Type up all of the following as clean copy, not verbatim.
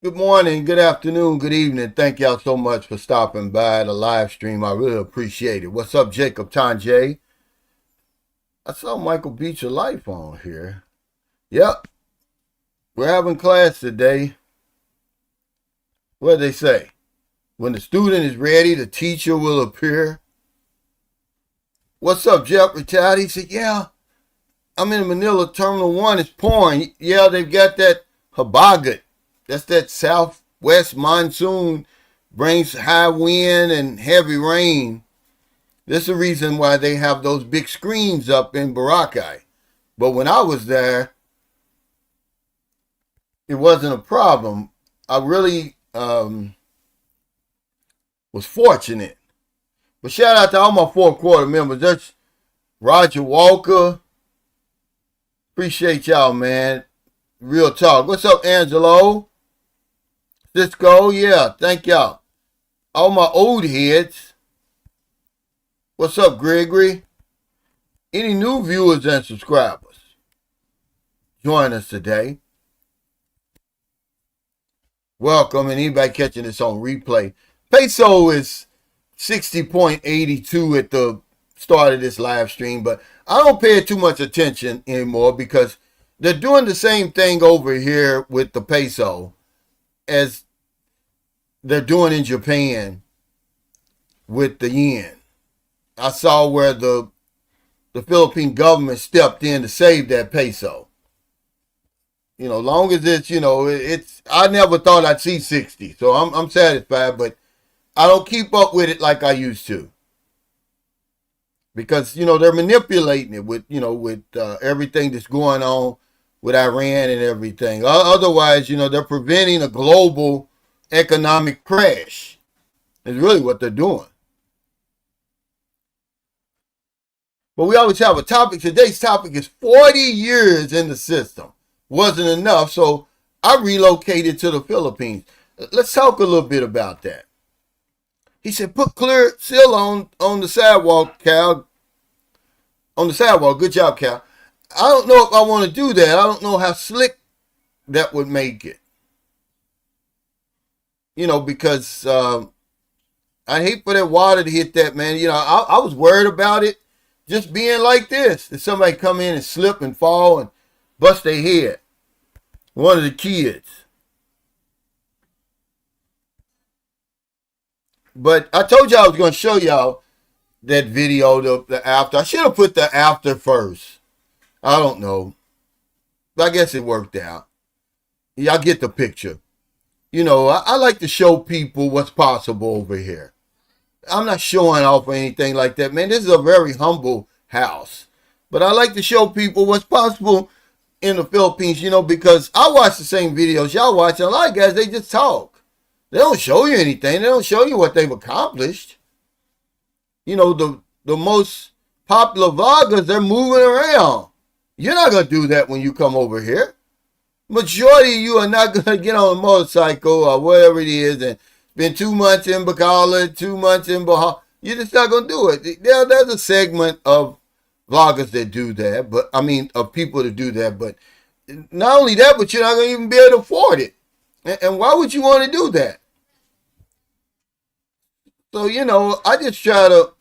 Good morning, good afternoon, good evening. Thank y'all so much for stopping by the live stream. I really appreciate it. What's up, Jacob Tanjay? I saw Michael Beecher Life on here. Yep, we're having class today. What did they say? When the student is ready, the teacher will appear. What's up, Jeff Retired? He said, yeah, I'm in Manila Terminal 1. It's pouring. Yeah, they've got that Habagat. That's that southwest monsoon, brings high wind and heavy rain. This is the reason why they have those big screens up in Boracay. But when I was there, it wasn't a problem. I really was fortunate. But shout out to all my fourth quarter members. That's Roger Walker. Appreciate y'all, man. Real talk. What's up, Angelo? Cisco, yeah, thank y'all. All my old heads. What's up, Gregory? Any new viewers and subscribers? Join us today. Welcome, and anybody catching this on replay. Peso is 60.82 at the start of this live stream, but I don't pay too much attention anymore because they're doing the same thing over here with the peso as they're doing in Japan with the yen. I saw where the Philippine government stepped in to save that peso. Long as it's I never thought I'd see 60, so I'm satisfied, but I don't keep up with it like I used to because they're manipulating it with everything that's going on with Iran and everything. Otherwise, they're preventing a global economic crash. Is really what they're doing. But we always have a topic. Today's topic is 40 years in the system. Wasn't enough, so I relocated to the Philippines. Let's talk a little bit about that. He said, put clear seal on the sidewalk, Cal. On the sidewalk. Good job, Cal. I don't know if I want to do that. I don't know how slick that would make it. Because I hate for that water to hit that, man. I was worried about it just being like this. If somebody come in and slip and fall and bust their head. One of the kids. But I told y'all I was going to show y'all that video, the after. I should have put the after first. I don't know. But I guess it worked out. Y'all get the picture. I like to show people what's possible over here. I'm not showing off or anything like that, man. This is a very humble house. But I like to show people what's possible in the Philippines, because I watch the same videos y'all watch. And a lot of guys, they just talk. They don't show you anything. They don't show you what they've accomplished. The most popular vloggers, they're moving around. You're not going to do that when you come over here. Majority of you are not going to get on a motorcycle or whatever it is and spend 2 months in Bacala, 2 months in Baja. You're just not going to do it. There's a segment of vloggers that do that, but of people that do that. But not only that, but you're not going to even be able to afford it. And why would you want to do that? So, I just try to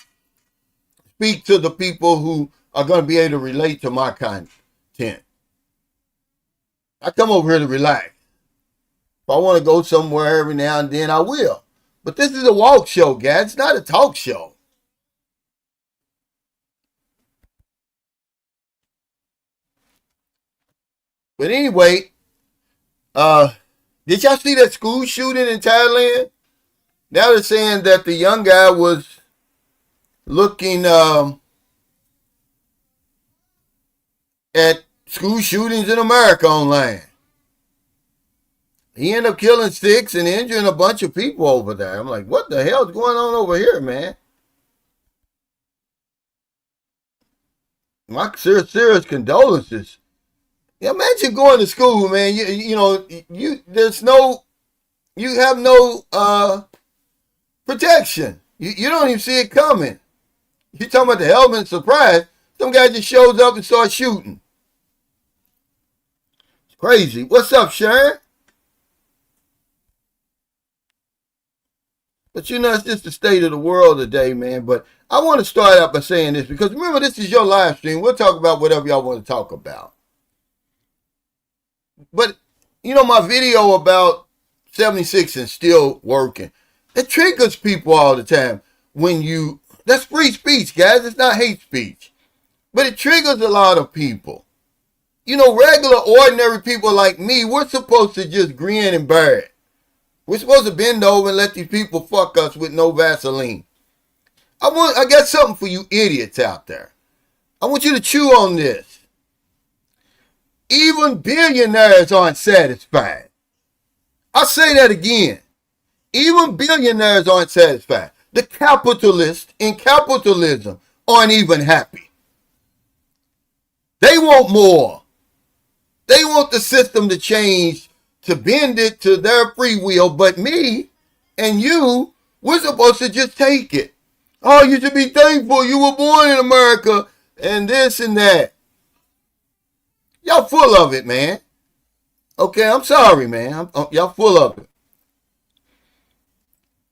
speak to the people who are going to be able to relate to my content. I come over here to relax. If I want to go somewhere every now and then, I will. But this is a walk show, guys. It's not a talk show. But anyway, did y'all see that school shooting in Thailand? Now they're saying that the young guy was looking at school shootings in America online. He ended up killing 6 and injuring a bunch of people over there. I'm like, what the hell's going on over here, man? My serious condolences. Yeah, imagine going to school, man. You have no protection. You don't even see it coming. You talking about the element surprise? Some guy just shows up and starts shooting. It's crazy. What's up, Sharon? But it's just the state of the world today, man. But I want to start out by saying this because remember, this is your live stream. We'll talk about whatever y'all want to talk about. But, my video about 76 and still working, it triggers people all the time that's free speech, guys. It's not hate speech. But it triggers a lot of people. Regular, ordinary people like me, we're supposed to just grin and bear it. We're supposed to bend over and let these people fuck us with no Vaseline. I got something for you idiots out there. I want you to chew on this. Even billionaires aren't satisfied. I'll say that again. Even billionaires aren't satisfied. The capitalists in capitalism aren't even happy. They want more. They want the system to change, to bend it to their free will. But me and you, we're supposed to just take it. Oh, you should be thankful you were born in America and this and that. Y'all full of it, man. Okay, I'm sorry, man. Y'all full of it.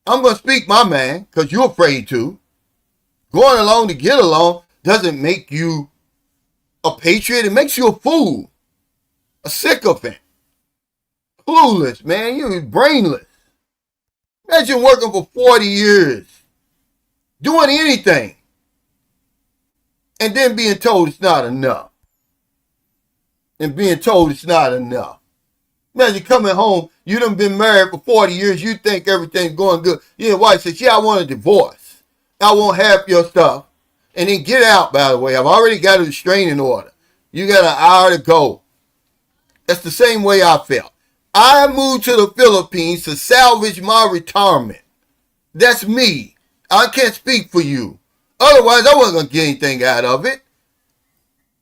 I'm going to speak my man because you're afraid to. Going along to get along doesn't make you a patriot. It makes you a fool. A sycophant. Clueless, man. You're brainless. Imagine working for 40 years. Doing anything. And then being told it's not enough. And being told it's not enough. Imagine coming home. You done been married for 40 years. You think everything's going good. Your wife says, yeah, I want a divorce. I want half your stuff. And then get out, by the way. I've already got a restraining order. You got an hour to go. That's the same way I felt. I moved to the Philippines to salvage my retirement. That's me. I can't speak for you. Otherwise, I wasn't going to get anything out of it.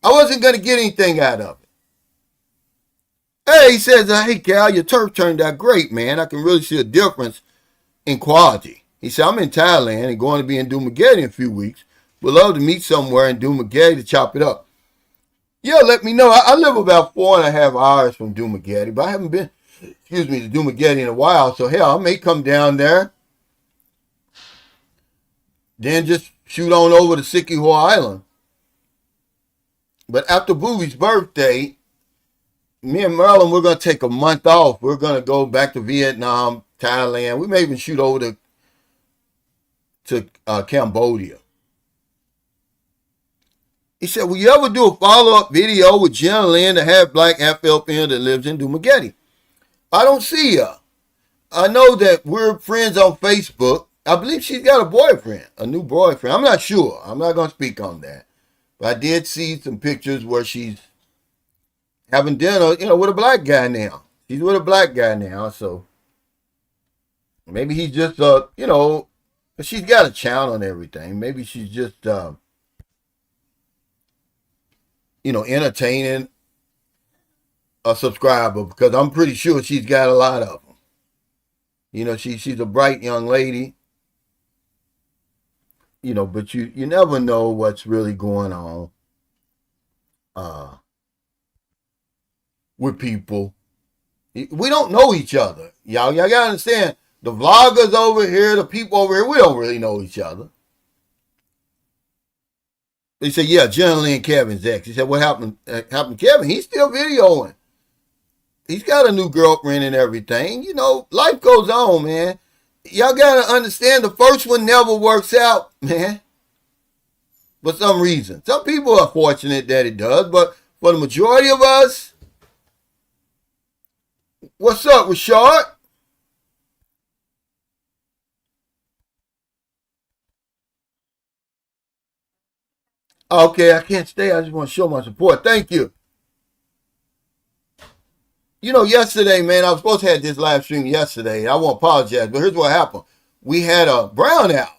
I wasn't going to get anything out of it. Hey, he says, hey, Cal, your turf turned out great, man. I can really see a difference in quality. He said, I'm in Thailand and going to be in Dumaguete in a few weeks. Would love to meet somewhere in Dumaguete to chop it up. Yeah, let me know. I live about 4.5 hours from Dumaguete, but I haven't been, to Dumaguete in a while. So, hell, I may come down there. Then just shoot on over to Siquijor Island. But after Booby's birthday, me and Merlin, we're going to take a month off. We're going to go back to Vietnam, Thailand. We may even shoot over to Cambodia. He said, will you ever do a follow-up video with Jenna Lynn, the half-black, half-Filipino that lives in Dumaguete? I don't see her. I know that we're friends on Facebook. I believe she's got a boyfriend, a new boyfriend. I'm not sure. I'm not going to speak on that. But I did see some pictures where she's having dinner, with a black guy now. She's with a black guy now, so maybe he's just, she's got a channel and everything. Maybe she's just, entertaining a subscriber because I'm pretty sure she's got a lot of them. She's a bright young lady. But you never know what's really going on with people. We don't know each other. Y'all gotta understand, the vloggers over here, the people over here, we don't really know each other. They said, yeah, generally and Kevin's ex. He said, what happened to Kevin? He's still videoing. He's got a new girlfriend and everything. Life goes on, man. Y'all got to understand the first one never works out, man. For some reason. Some people are fortunate that it does, but for the majority of us, what's up, Rashard? Okay, I can't stay. I just want to show my support. Thank you. Yesterday, man, I was supposed to have this live stream yesterday. I won't apologize, but here's what happened. We had a brownout.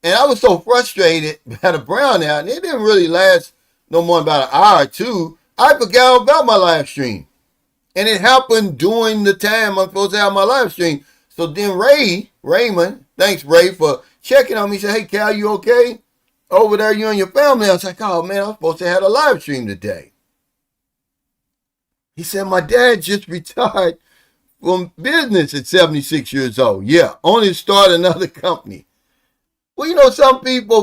And I was so frustrated by the brownout, and it didn't really last no more than about an hour or two. I forgot about my live stream. And it happened during the time I'm supposed to have my live stream. So then Raymond, thanks, Ray, for checking on me. He said, hey, Cal, you okay? Over there, you and your family. I was like, oh, man, I'm supposed to have a live stream today. He said, my dad just retired from business at 76 years old. Yeah, only to start another company. Well,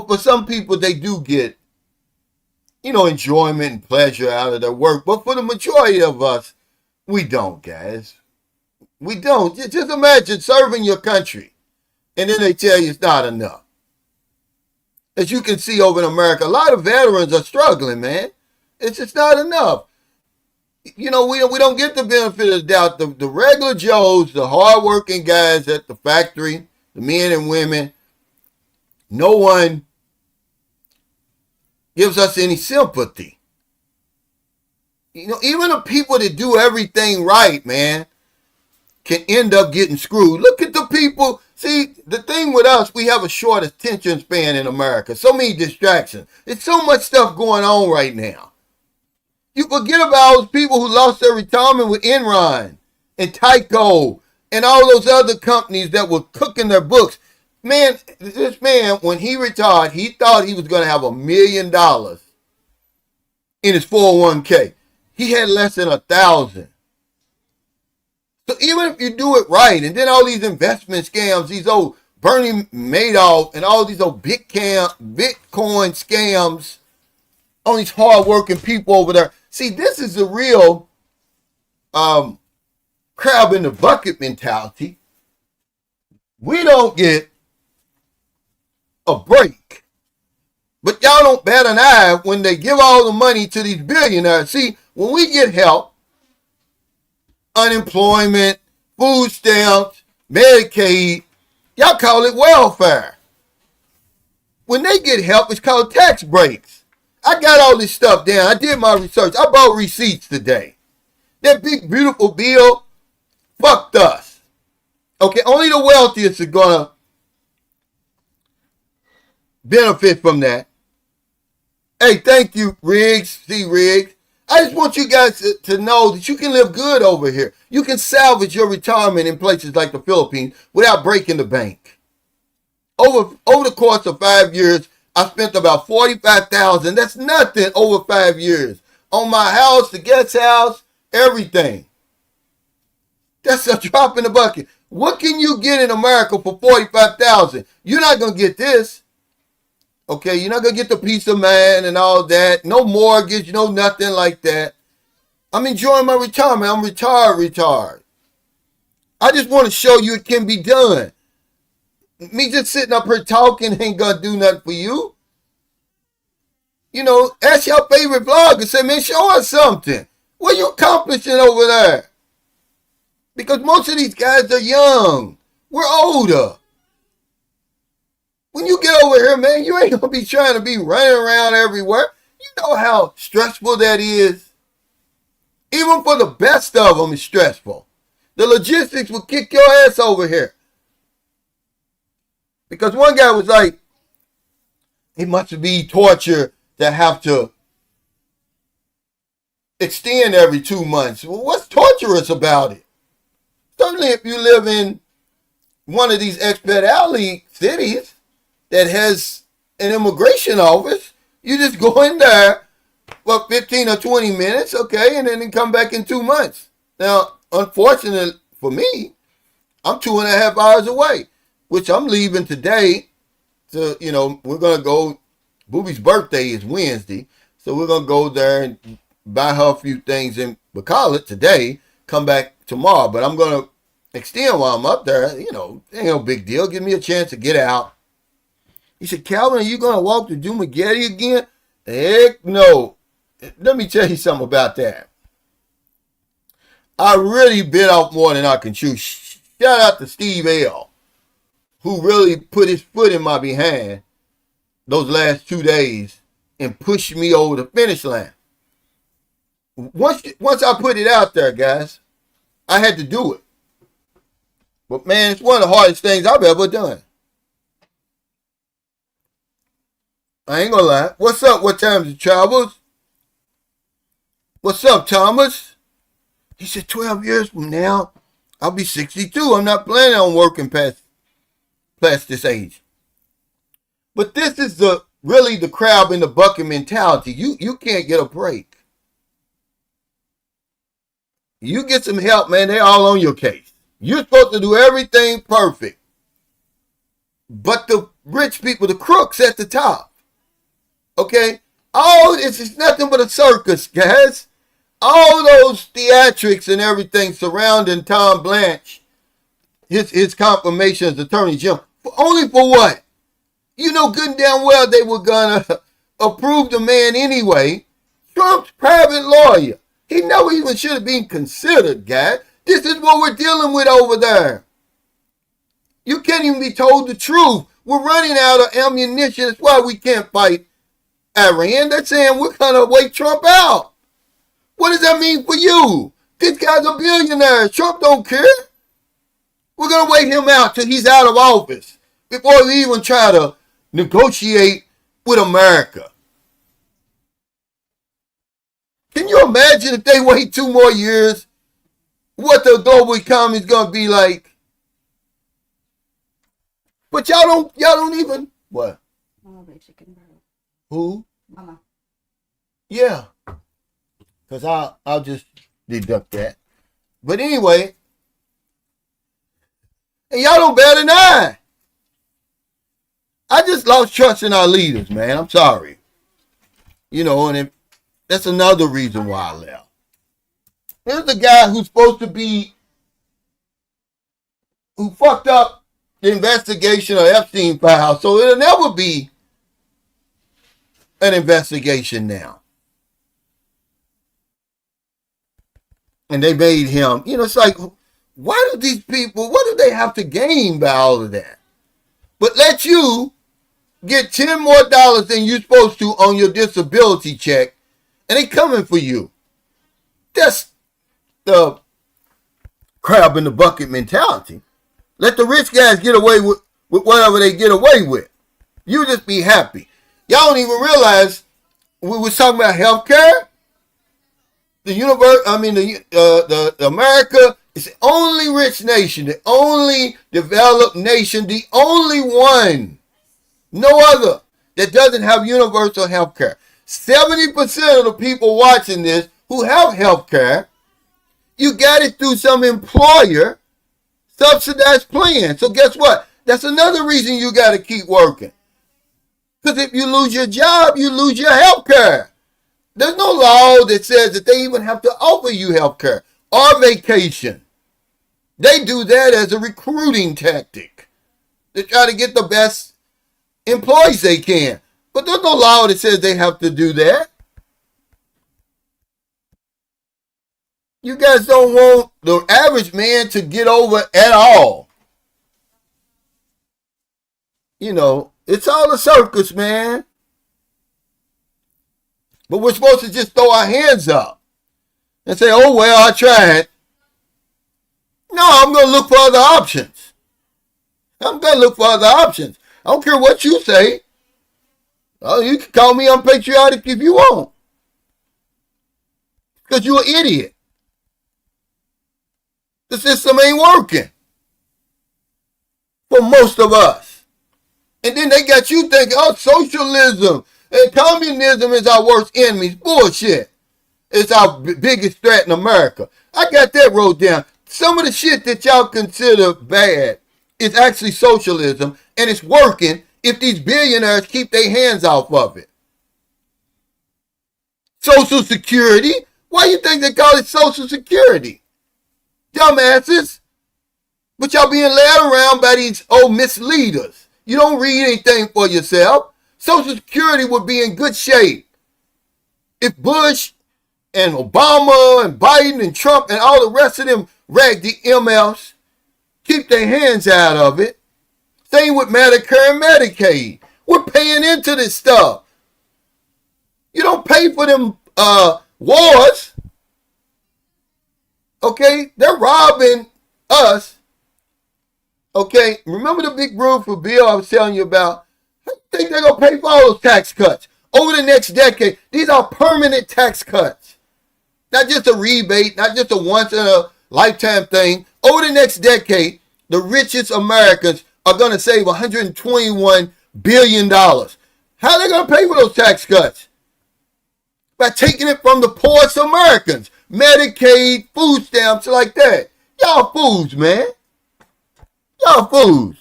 for some people, they do get, enjoyment and pleasure out of their work. But for the majority of us, we don't, guys. We don't. Just imagine serving your country, and then they tell you it's not enough. As you can see over in America, a lot of veterans are struggling, man. It's just not enough. We don't get the benefit of the doubt. The regular Joes, the hardworking guys at the factory, the men and women, no one gives us any sympathy. Even the people that do everything right, man, can end up getting screwed. Look at the people. See, the thing with us, we have a short attention span in America. So many distractions. There's so much stuff going on right now. You forget about those people who lost their retirement with Enron and Tyco and all those other companies that were cooking their books. Man, this man, when he retired, he thought he was going to have $1 million in his 401k. He had less than 1,000. So even if you do it right, and then all these investment scams, these old Bernie Madoff and all these old Bitcoin scams on these hardworking people over there. See, this is the real crab in the bucket mentality. We don't get a break. But y'all don't bat an eye when they give all the money to these billionaires. See, when we get help, unemployment, food stamps, Medicaid, y'all call it welfare. When they get help, it's called tax breaks. I got all this stuff down. I did my research. I bought receipts today. That big, beautiful bill fucked us. Okay, only the wealthiest are going to benefit from that. Hey, thank you, Riggs. See, Riggs. I just want you guys to know that you can live good over here. You can salvage your retirement in places like the Philippines without breaking the bank. Over the course of 5 years, I spent about $45,000. That's nothing over 5 years. On my house, the guest house, everything. That's a drop in the bucket. What can you get in America for $45,000? You're not going to get this. Okay, you're not going to get the peace of mind and all that. No mortgage, no nothing like that. I'm enjoying my retirement. I'm retired. I just want to show you it can be done. Me just sitting up here talking ain't going to do nothing for you. Ask your favorite vlogger. Say, man, show us something. What are you accomplishing over there? Because most of these guys are young. We're older. When you get over here, man, you ain't going to be trying to be running around everywhere. You know how stressful that is. Even for the best of them, it's stressful. The logistics will kick your ass over here. Because one guy was like, it must be torture to have to extend every 2 months. Well, what's torturous about it? Certainly if you live in one of these expat alley cities that has an immigration office, you just go in there for 15 or 20 minutes, okay, and then come back in 2 months. Now, unfortunately for me, I'm 2.5 hours away, which I'm leaving today to, we're going to go, Booby's birthday is Wednesday, so we're going to go there and buy her a few things in Bacalat today, come back tomorrow, but I'm going to extend while I'm up there. Ain't no big deal. Give me a chance to get out. He said, Calvin, are you going to walk to Dumageddon again? Heck no. Let me tell you something about that. I really bit off more than I can chew. Shout out to Steve L., who really put his foot in my behind those last 2 days and pushed me over the finish line. Once I put it out there, guys, I had to do it. But man, it's one of the hardest things I've ever done. I ain't gonna lie. What's up? What time's it, Travels? What's up, Thomas? He said 12 years from now, I'll be 62. I'm not planning on working past this age. But this is really the crab in the bucket mentality. You can't get a break. You get some help, man. They're all on your case. You're supposed to do everything perfect. But the rich people, the crooks at the top, okay? All this is nothing but a circus, guys. All those theatrics and everything surrounding Tom Blanche, his confirmation as Attorney General, only for what? You know good and damn well they were going to approve the man anyway. Trump's private lawyer. He never even should have been considered, guys. This is what we're dealing with over there. You can't even be told the truth. We're running out of ammunition. That's why we can't fight Iran. They're saying we're going to wait Trump out. What does that mean for you? This guy's a billionaire. Trump don't care. We're going to wait him out till he's out of office before we even try to negotiate with America. Can you imagine if they wait 2 more years, what the global economy is going to be like? But y'all don't even, what? Mama made chicken burger. Who? Mama. Yeah. Because I'll just deduct that. But anyway, and y'all don't better than I just lost trust in our leaders, man. I'm sorry. You know, and that's another reason why I left. Here's the guy who's supposed to be, who fucked up the investigation of Epstein file, so it'll never be an investigation now. And they made him, you know, it's like, why do these people, what do they have to gain by all of that? But let you get $10 more than you're supposed to on your disability check, and they coming for you. That's the crab in the bucket mentality. Let the rich guys get away with whatever they get away with. You just be happy. Y'all don't even realize we was talking about healthcare. The universe, the America is the only rich nation, the only developed nation, the only one, no other, that doesn't have universal healthcare. 70% of the people watching this who have healthcare, you got it through some employer subsidized plan. So guess what? That's another reason you got to keep working. Because if you lose your job, you lose your health care. There's no law that says that they even have to offer you health care or vacation. They do that as a recruiting tactic. They try to get the best employees they can. But there's no law that says they have to do that. You guys don't want the average man to get over at all. You know, it's all a circus, man. But we're supposed to just throw our hands up and say, oh, well, I tried. No, I'm going to look for other options. I don't care what you say. Oh, you can call me unpatriotic if you want. Because you're an idiot. The system ain't working for most of us. And then they got you thinking, oh, socialism and communism is our worst enemies. Bullshit. It's our biggest threat in America. I got that wrote down. Some of the shit that y'all consider bad is actually socialism, and it's working if these billionaires keep their hands off of it. Social Security? Why you think they call it Social Security? Dumbasses. But y'all being led around by these old misleaders. You don't read anything for yourself. Social Security would be in good shape if Bush and Obama and Biden and Trump and all the rest of them raggedy MFs keep their hands out of it. Same with Medicare and Medicaid. We're paying into this stuff. You don't pay for them wars. Okay? They're robbing us. Okay? Remember the big beautiful bill I was telling you about? I think they're going to pay for all those tax cuts over the next decade. These are permanent tax cuts. Not just a rebate, not just a once in a lifetime thing. Over the next decade, the richest Americans are going to save $121 billion. How are they going to pay for those tax cuts? By taking it from the poorest Americans. Medicaid, food stamps, like that. Y'all fools, man. Y'all fools.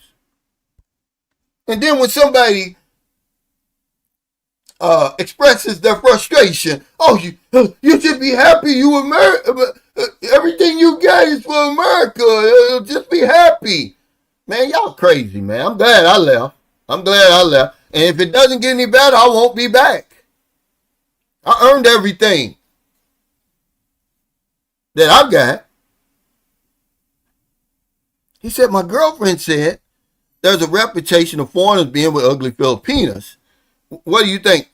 And then when somebody expresses their frustration, oh, you should be happy you America. Everything you got is for America. Just be happy. Man, y'all crazy, man. I'm glad I left. And if it doesn't get any better, I won't be back. I earned everything that I got. He said, my girlfriend said there's a reputation of foreigners being with ugly Filipinas. What do you think?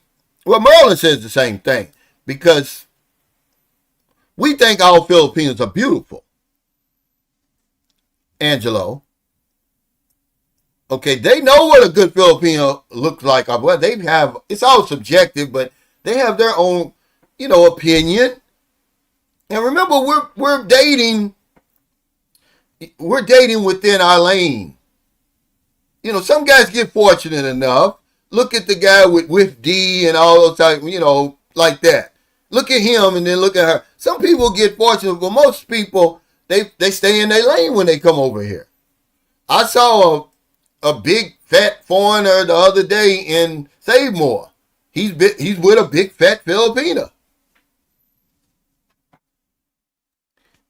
Well, Merlin says the same thing because we think all Filipinos are beautiful. Angelo. Okay, they know what a good Filipino looks like. Well, they have, it's all subjective, but they have their own, opinion. And remember, we're dating within our lane. Some guys get fortunate enough. Look at the guy with D and all those types, like that. Look at him and then look at her. Some people get fortunate, but most people, they stay in their lane when they come over here. I saw a big fat foreigner the other day in Savemore. He's with a big fat Filipina.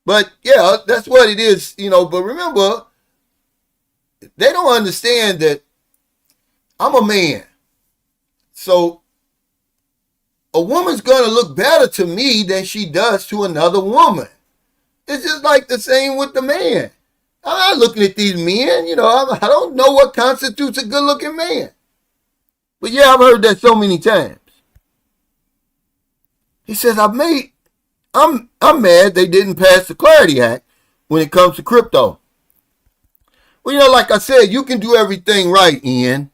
But yeah, that's what it is, But remember, they don't understand that I'm a man. So a woman's going to look better to me than she does to another woman. It's just like the same with the man. I'm not looking at these men, I don't know what constitutes a good-looking man. But yeah, I've heard that so many times. He says, I'm mad they didn't pass the Clarity Act when it comes to crypto. Well, like I said, you can do everything right, Ian,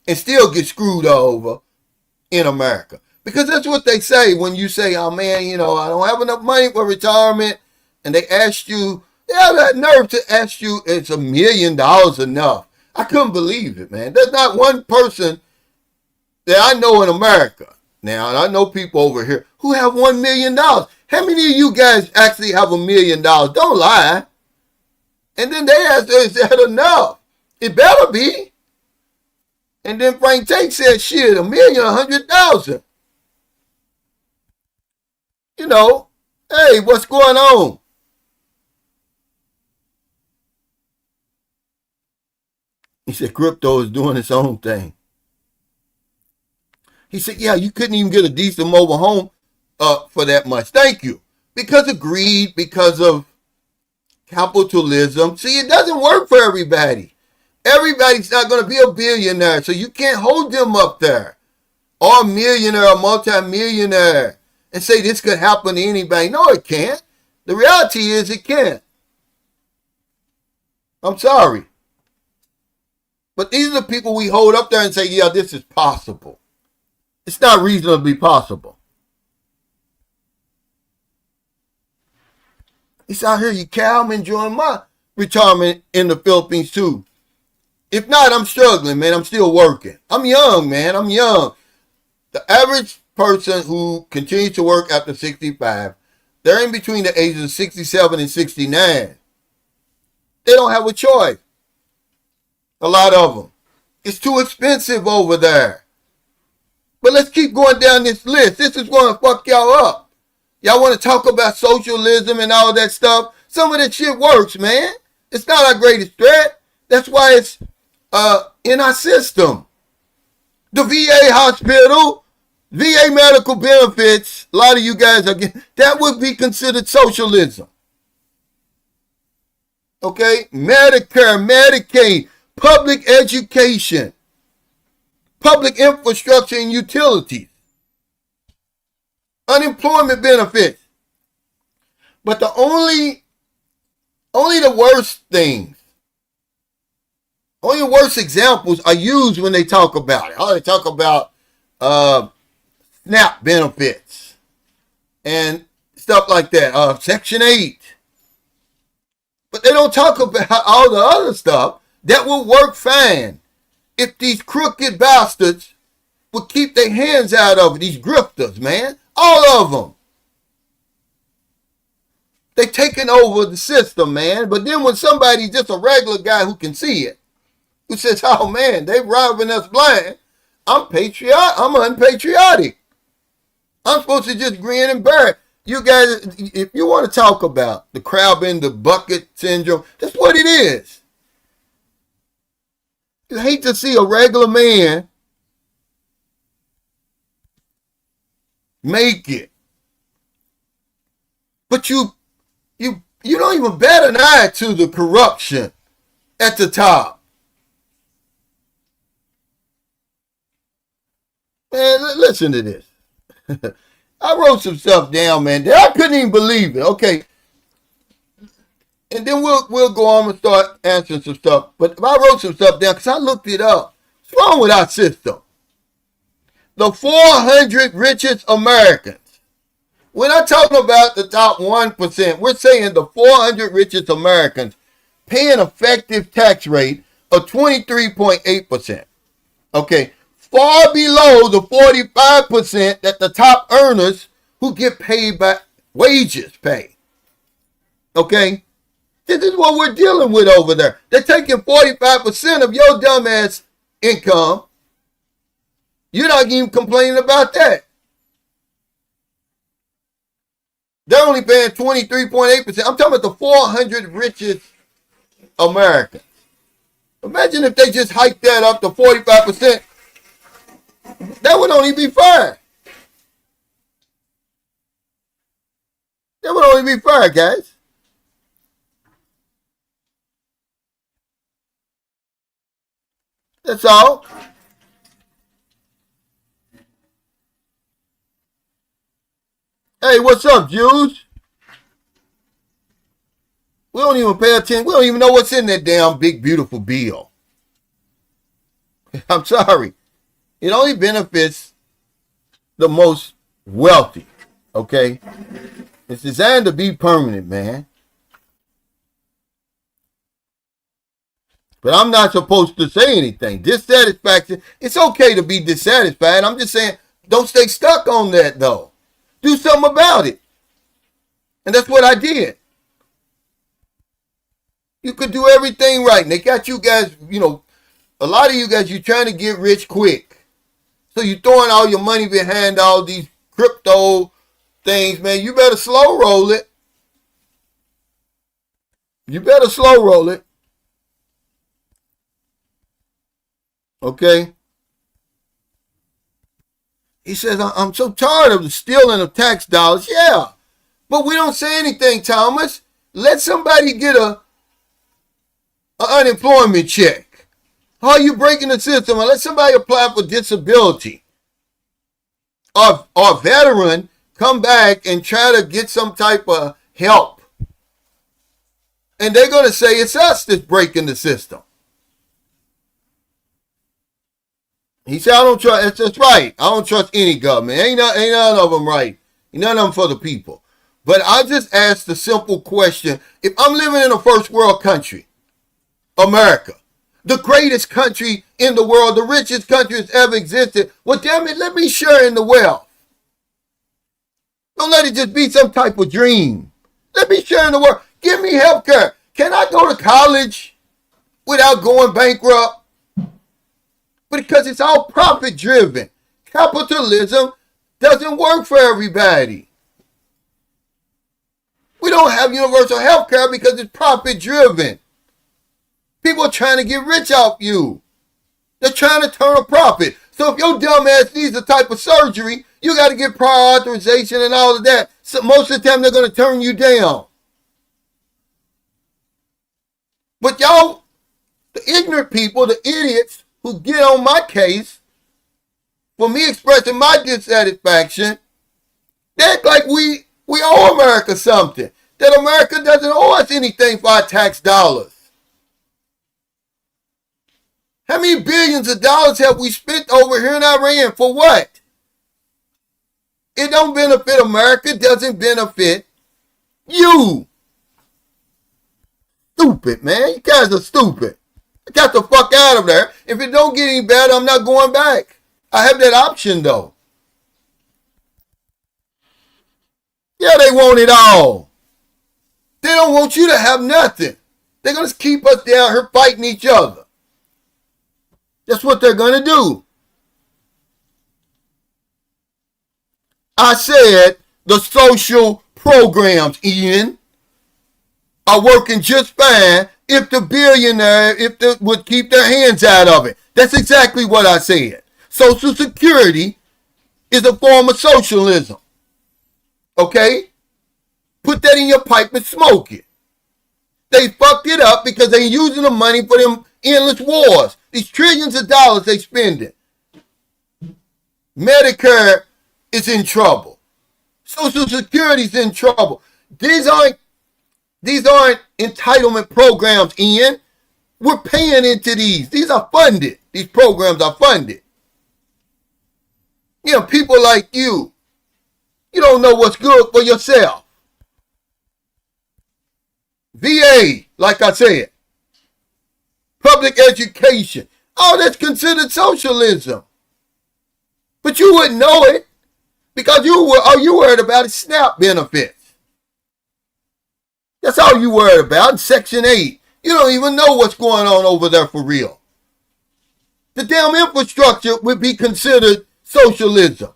and still get screwed over in America. Because that's what they say when you say, oh man, I don't have enough money for retirement. And they asked you, they have that nerve to ask you, it's $1 million enough. I couldn't believe it, man. There's not one person that I know in America now, and I know people over here who have $1 million. How many of you guys actually have $1 million? Don't lie. And then they asked, is that enough? It better be. And then Frank Tate said, shit, $1 million, 100,000. Hey, what's going on? He said, crypto is doing its own thing. He said, yeah, you couldn't even get a decent mobile home for that much. Thank you. Because of greed, because of capitalism. See, it doesn't work for everybody. Everybody's not going to be a billionaire, so you can't hold them up there. Or a millionaire, or multi-millionaire, and say this could happen to anybody. No, it can't. The reality is it can't. I'm sorry. But these are the people we hold up there and say, yeah, this is possible. It's not reasonably possible. It's out here, I'm enjoying my retirement in the Philippines too. If not, I'm struggling, man. I'm still working. I'm young, man. I'm young. The average person who continues to work after 65, they're in between the ages of 67 and 69. They don't have a choice. A lot of them. It's too expensive over there. But let's keep going down this list. This is going to fuck y'all up. Y'all want to talk about socialism and all that stuff? Some of that shit works, man. It's not our greatest threat. That's why it's in our system. The VA hospital, VA medical benefits, a lot of you guys are getting, that would be considered socialism. Okay? Medicare, Medicaid, public education, public infrastructure and utilities, unemployment benefits. But the only the worst things, only the worst examples are used when they talk about it. Oh, they talk about SNAP benefits and stuff like that, Section 8. But they don't talk about all the other stuff that will work fine if these crooked bastards would keep their hands out of it. These grifters, man. All of them. They taking over the system, man. But then when somebody, just a regular guy who can see it, who says, oh man, they robbing us blind, I'm unpatriotic. I'm supposed to just grin and bear it. You guys, if you want to talk about the crab in the bucket syndrome, that's what it is. You hate to see a regular man make it. But you don't even bat an eye to the corruption at the top. Man, listen to this. I wrote some stuff down, man, that I couldn't even believe it. Okay. And then we'll go on and start answering some stuff. But I wrote some stuff down because I looked it up. What's wrong with our system? The 400 richest Americans. We're not talking about the top 1%. We're saying the 400 richest Americans pay an effective tax rate of 23.8%. Okay. Far below the 45% that the top earners who get paid by wages pay. Okay? This is what we're dealing with over there. They're taking 45% of your dumbass income. You're not even complaining about that. They're only paying 23.8%. I'm talking about the 400 richest Americans. Imagine if they just hiked that up to 45%. That would only be fair. That would only be fair, guys. That's all. Hey, what's up, Jews? We don't even pay attention. We don't even know what's in that damn big, beautiful bill. I'm sorry. It only benefits the most wealthy, okay? It's designed to be permanent, man. But I'm not supposed to say anything. Dissatisfaction, it's okay to be dissatisfied. I'm just saying, don't stay stuck on that, though. Do something about it. And that's what I did. You could do everything right. And they got you guys, a lot of you guys, you're trying to get rich quick. So you're throwing all your money behind all these crypto things, man. You better slow roll it. You better slow roll it. Okay? He says, I'm so tired of the stealing of tax dollars. Yeah. But we don't say anything, Thomas. Let somebody get an unemployment check. How are you breaking the system? Let somebody apply for disability. Or veteran come back and try to get some type of help. And they're going to say it's us that's breaking the system. He said, I don't trust, that's right. I don't trust any government. Ain't none of them right. Ain't none of them for the people. But I just asked the simple question. If I'm living in a first world country, America, the greatest country in the world, the richest country that's ever existed, well, damn it, let me share in the wealth. Don't let it just be some type of dream. Let me share in the wealth. Give me health care. Can I go to college without going bankrupt? Because it's all profit driven. Capitalism doesn't work for everybody. We don't have universal health care because it's profit driven. People are trying to get rich off you. They're trying to turn a profit. So if your dumb ass needs a type of surgery, you got to get prior authorization and all of that. So most of the time they're going to turn you down. But y'all, the ignorant people, the idiots who get on my case for me expressing my dissatisfaction, they act like we owe America something. That America doesn't owe us anything for our tax dollars. How many billions of dollars have we spent over here in Iran? For what? It don't benefit America. It doesn't benefit you. Stupid, man. You guys are stupid. I got the fuck out of there. If it don't get any better, I'm not going back. I have that option, though. Yeah, they want it all. They don't want you to have nothing. They're going to keep us down here fighting each other. That's what they're going to do. I said the social programs, Ian, are working just fine if the billionaire, would keep their hands out of it. That's exactly what I said. Social Security is a form of socialism. Okay? Put that in your pipe and smoke it. They fucked it up because they're using the money for them endless wars. These trillions of dollars they spending. Medicare is in trouble. Social Security's in trouble. These aren't entitlement programs, Ian. We're paying into these. These are funded. These programs are funded. You know, people like you don't know what's good for yourself. VA, like I said. Public education. Oh, that's considered socialism. But you wouldn't know it because all you worried about is SNAP benefits. That's all you worried about. Section 8. You don't even know what's going on over there for real. The damn infrastructure would be considered socialism.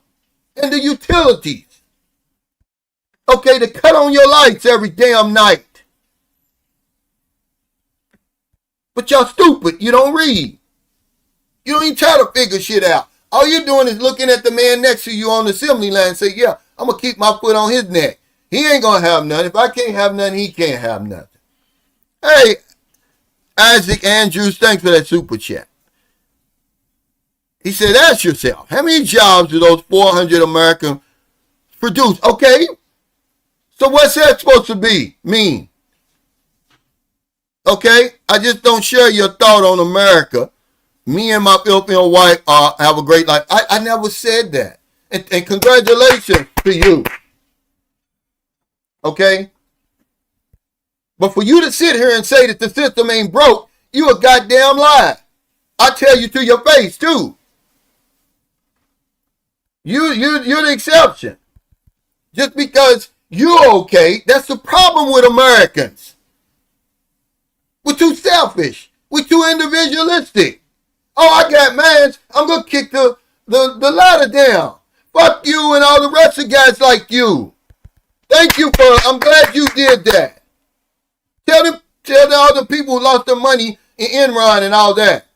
And the utilities. Okay, to cut on your lights every damn night. But y'all stupid. You don't read. You don't even try to figure shit out. All you're doing is looking at the man next to you on the assembly line and say, yeah, I'm going to keep my foot on his neck. He ain't going to have nothing. If I can't have nothing, he can't have nothing. Hey, Isaac Andrews, thanks for that super chat. He said, ask yourself, how many jobs do those 400 Americans produce? Okay, so what's that supposed to mean? Okay, I just don't share your thought on America. Me and my Filipino wife have a great life. I never said that. And congratulations to you. Okay? But for you to sit here and say that the system ain't broke, you a goddamn lie. I tell you to your face, too. You're the exception. Just because you're okay, that's the problem with Americans. We're too selfish. We're too individualistic. Oh, I got mine. I'm going to kick the ladder down. Fuck you and all the rest of guys like you. Thank you I'm glad you did that. Tell the other people who lost their money in Enron and all that.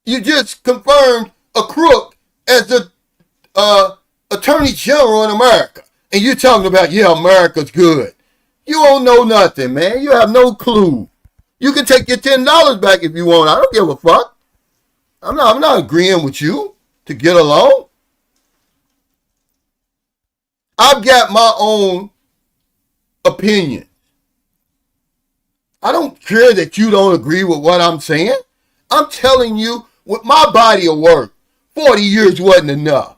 You just confirmed a crook as the Attorney General in America. And you're talking about, yeah, America's good. You don't know nothing, man. You have no clue. You can take your $10 back if you want. I don't give a fuck. I'm not agreeing with you to get along. I've got my own opinion. I don't care that you don't agree with what I'm saying. I'm telling you, with my body of work, 40 years wasn't enough.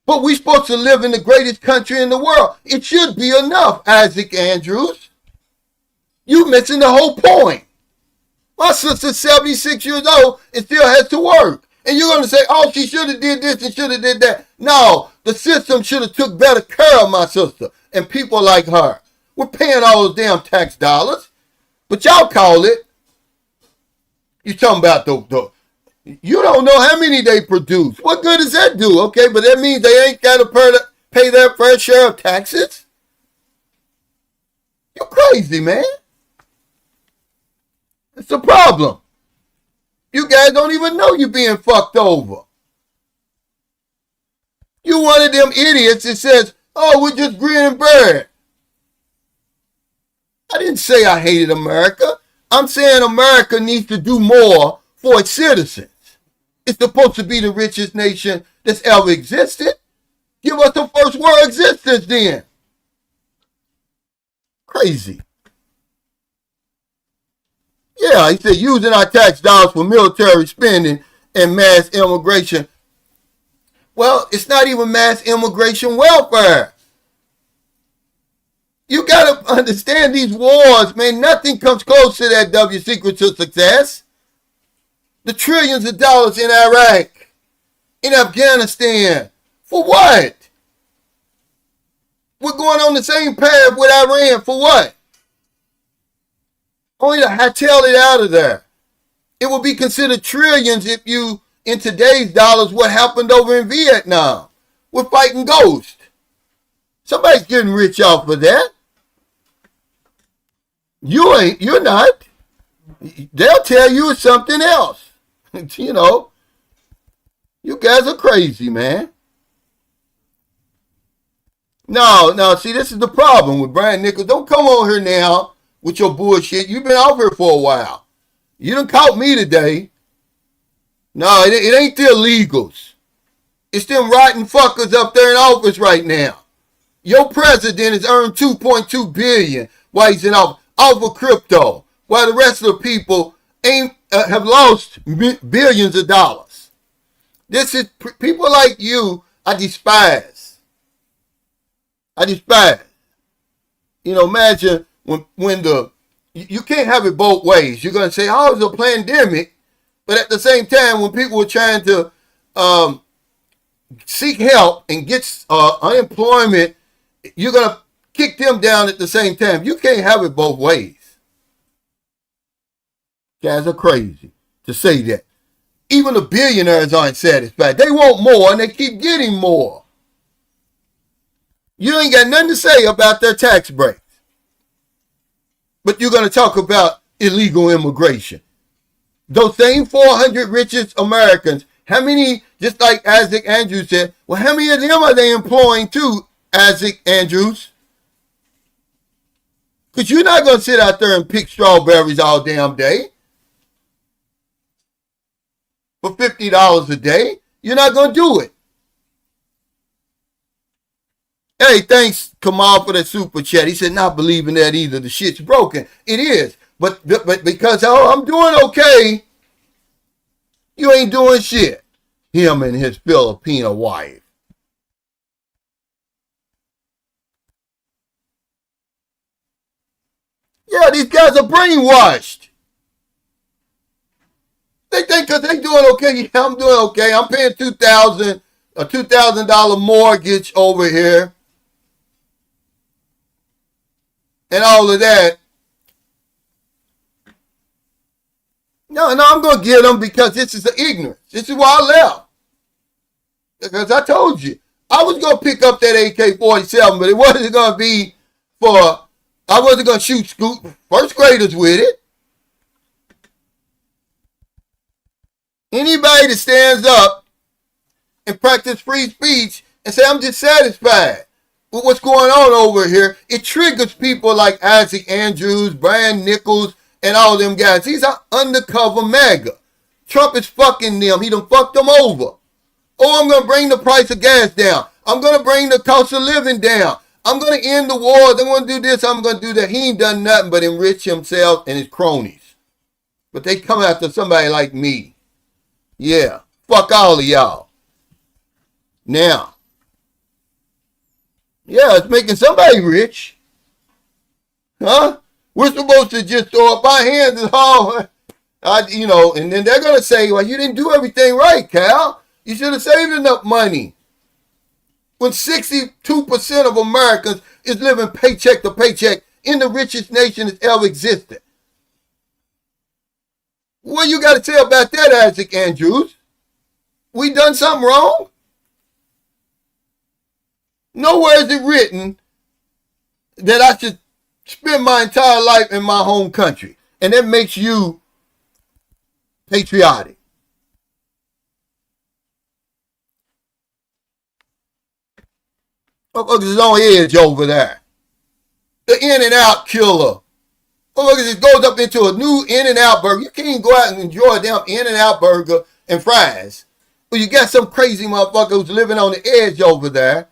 But we're supposed to live in the greatest country in the world. It should be enough, Isaac Andrews. You're missing the whole point. My sister's 76 years old and still has to work. And you're going to say, oh, she should have did this and should have did that. No, the system should have took better care of my sister and people like her. We're paying all those damn tax dollars. But y'all call it. You're talking about you don't know how many they produce. What good does that do? Okay, but that means they ain't got to pay their fair share of taxes? You're crazy, man. It's a problem. You guys don't even know you're being fucked over. You one of them idiots that says, oh, we're just grin and bear it. I didn't say I hated America. I'm saying America needs to do more for its citizens. It's supposed to be the richest nation that's ever existed. Give us the first world existence then. Crazy. Yeah, he said using our tax dollars for military spending and mass immigration. Well, it's not even mass immigration welfare. You got to understand these wars, man. Nothing comes close to that secret to success. The trillions of dollars in Iraq, in Afghanistan. For what? We're going on the same path with Iran for what? Only to hightail it out of there. It would be considered trillions if you, in today's dollars, what happened over in Vietnam. We're fighting ghosts. Somebody's getting rich off of that. You ain't. You're not. They'll tell you it's something else. You know, you guys are crazy, man. No, see, this is the problem with Brian Nichols. Don't come on here now with your bullshit. You've been out here for a while. You done caught me today. No, it ain't the illegals. It's them rotten fuckers up there in office right now. Your president has earned $2.2 billion while he's in office of crypto, while the rest of the people have lost billions of dollars. This is people like you. I despise. You know, imagine when you can't have it both ways. You're gonna say, "Oh, it's a pandemic," but at the same time, when people are trying to seek help and get unemployment, you're gonna kick them down at the same time. You can't have it both ways. Guys are crazy to say that. Even the billionaires aren't satisfied. They want more and they keep getting more. You ain't got nothing to say about their tax breaks. But you're going to talk about illegal immigration. Those same 400 richest Americans, how many, just like Isaac Andrews said, well, how many of them are they employing too, Isaac Andrews? Because you're not going to sit out there and pick strawberries all damn day for $50 a day. You're not going to do it. Hey, thanks, Kamal, for that super chat. He said, not believing that either. The shit's broken. It is. But because, I'm doing okay, you ain't doing shit. Him and his Filipino wife. Yeah, these guys are brainwashed. They think because they doing okay, yeah, I'm doing okay. I'm paying a $2,000 mortgage over here. And all of that. No, I'm going to get them because this is the ignorance. This is why I left. Because I told you, I was going to pick up that AK-47, but it wasn't going to be I wasn't going to shoot first graders with it. Anybody that stands up and practice free speech and say, I'm dissatisfied with what's going on over here, it triggers people like Isaac Andrews, Brian Nichols, and all them guys. These are undercover MAGA. Trump is fucking them. He done fucked them over. Oh, I'm going to bring the price of gas down. I'm going to bring the cost of living down. I'm going to end the wars. I'm going to do this. I'm going to do that. He ain't done nothing but enrich himself and his cronies. But they come after somebody like me. Yeah. Fuck all of y'all. Now. Yeah, it's making somebody rich. Huh? We're supposed to just throw up our hands and all, and then they're going to say, well, you didn't do everything right, Cal. You should have saved enough money. When 62% of Americans is living paycheck to paycheck in the richest nation that's ever existed. What you got to say about that, Isaac Andrews? We done something wrong? Nowhere is it written that I should spend my entire life in my home country. And that makes you patriotic. Motherfuckers is on edge over there. The In-N-Out killer. Motherfuckers just goes up into a new In-N-Out burger. You can't even go out and enjoy a damn In-N-Out burger and fries. But you got some crazy motherfucker who's living on the edge over there.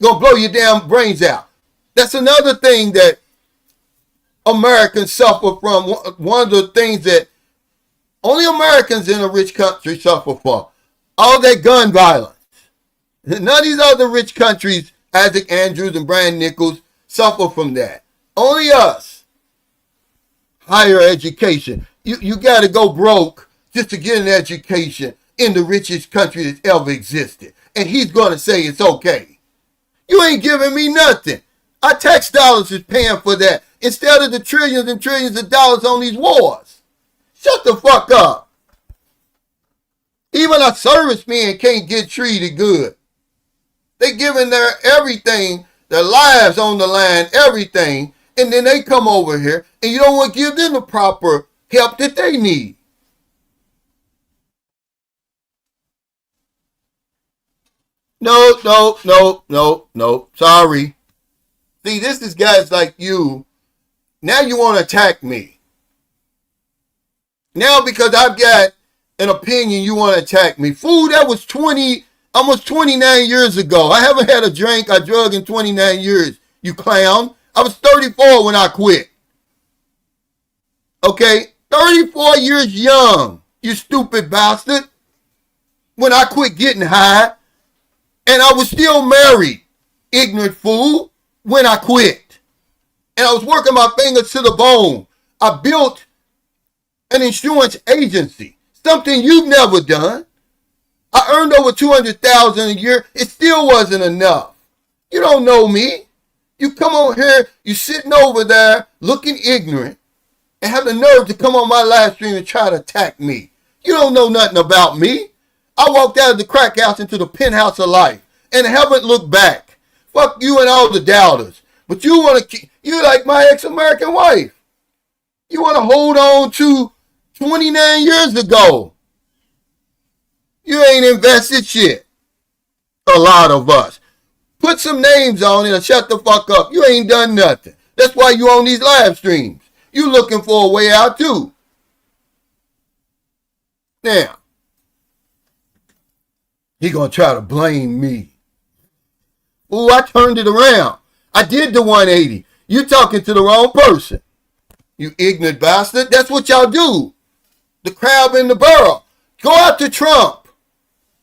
Gonna blow your damn brains out. That's another thing that Americans suffer from. One of the things that only Americans in a rich country suffer from. All that gun violence. None of these other rich countries, Isaac Andrews and Brian Nichols, suffer from that. Only us. Higher education. You got to go broke just to get an education in the richest country that's ever existed. And he's going to say it's okay. You ain't giving me nothing. Our tax dollars is paying for that instead of the trillions and trillions of dollars on these wars. Shut the fuck up. Even our servicemen can't get treated good. They giving their everything, their lives on the line, everything, and then they come over here and you don't want to give them the proper help that they need. No. Sorry. See, this is guys like you. Now you want to attack me. Now because I've got an opinion, you want to attack me. Fool, that was almost 29 years ago. I haven't had a drink or drug in 29 years, you clown. I was 34 when I quit. Okay? 34 years young, you stupid bastard. When I quit getting high. And I was still married, ignorant fool, when I quit. And I was working my fingers to the bone. I built an insurance agency, something you've never done. I earned over $200,000 a year. It still wasn't enough. You don't know me. You come on here, you sitting over there looking ignorant and have the nerve to come on my live stream and try to attack me. You don't know nothing about me. I walked out of the crack house into the penthouse of life and haven't looked back. Fuck you and all the doubters. But you want to, you like my ex-American wife. You want to hold on to 29 years ago. You ain't invested shit. A lot of us. Put some names on it and shut the fuck up. You ain't done nothing. That's why you on these live streams. You looking for a way out too. Now, he gonna try to blame me. Ooh, I turned it around. I did the 180. You talking to the wrong person. You ignorant bastard. That's what y'all do. The crab in the barrel. Go out to Trump.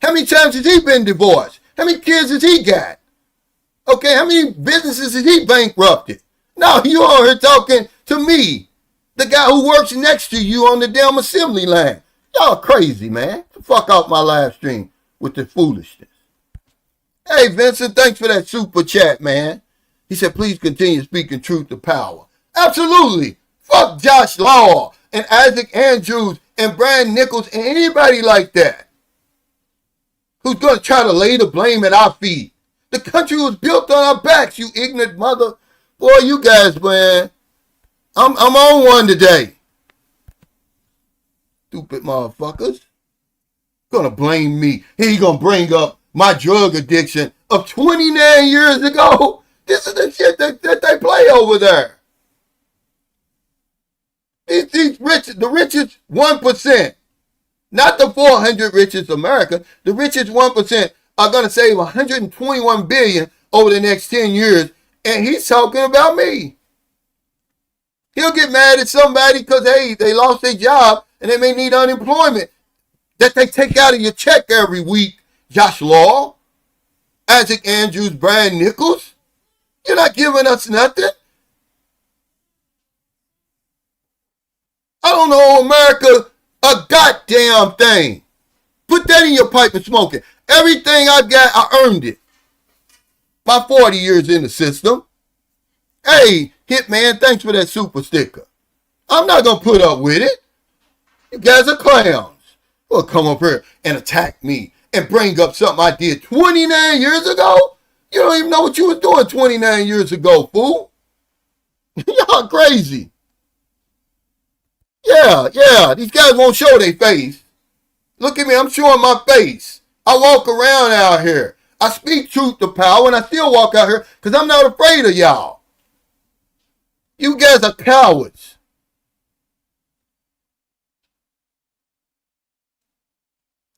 How many times has he been divorced? How many kids has he got? Okay, how many businesses has he bankrupted? No, you on here talking to me. The guy who works next to you on the damn assembly line. Y'all crazy, man. Fuck off my live stream with the foolishness. Hey, Vincent, thanks for that super chat, man. He said, please continue speaking truth to power. Absolutely. Fuck Josh Law and Isaac Andrews and Brian Nichols and anybody like that who's going to try to lay the blame at our feet. The country was built on our backs, you ignorant mother. Boy, you guys, man. I'm on one today. Stupid motherfuckers. Gonna blame me. He gonna bring up my drug addiction of 29 years ago. This is the shit that they play over there. These rich, the richest 1%, not the 400 richest America, the richest 1% are gonna save 121 billion over the next 10 years, and he's talking about me. He'll get mad at somebody because, hey, they lost their job and they may need unemployment that they take out of your check every week. Josh Law, Isaac Andrews, Brian Nichols. You're not giving us nothing. I don't know America a goddamn thing. Put that in your pipe and smoke it. Everything I've got, I earned it. My 40 years in the system. Hey, Hitman, thanks for that super sticker. I'm not going to put up with it. You guys are clowns. Well, come up here and attack me and bring up something I did 29 years ago? You don't even know what you was doing 29 years ago, fool. Y'all crazy. Yeah, these guys won't show their face. Look at me, I'm showing my face. I walk around out here. I speak truth to power, and I still walk out here because I'm not afraid of y'all. You guys are cowards.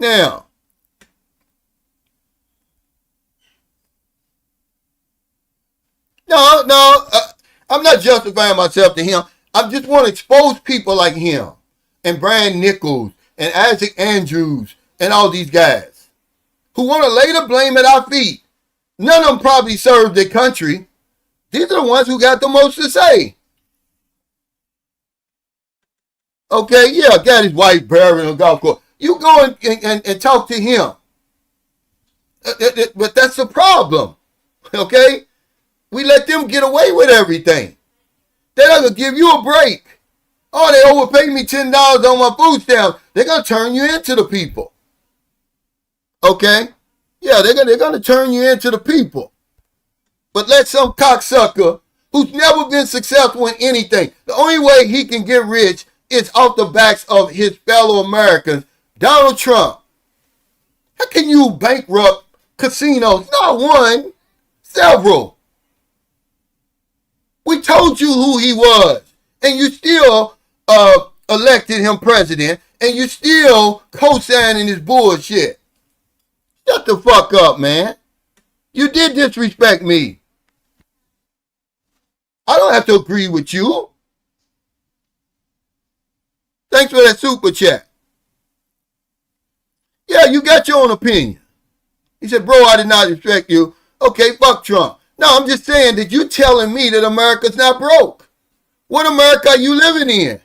Now, no, I'm not justifying myself to him. I just want to expose people like him and Brian Nichols and Isaac Andrews and all these guys who want to lay the blame at our feet. None of them probably served their country. These are the ones who got the most to say. Okay, yeah, got his wife buried on a golf course. You go and talk to him. But that's the problem. Okay? We let them get away with everything. They're not going to give you a break. Oh, they overpaid me $10 on my food stamps. They're going to turn you into the people. Okay? Yeah, they're going to turn you into the people. But let some cocksucker who's never been successful in anything, the only way he can get rich is off the backs of his fellow Americans. Donald Trump. How can you bankrupt casinos? Not one, several. We told you who he was, and you still elected him president, and you still co-signing his bullshit. Shut the fuck up, man. You did disrespect me. I don't have to agree with you. Thanks for that super chat. Yeah, you got your own opinion. He said, bro, I did not respect you. Okay, fuck Trump. No, I'm just saying that you telling me that America's not broke. What America are you living in?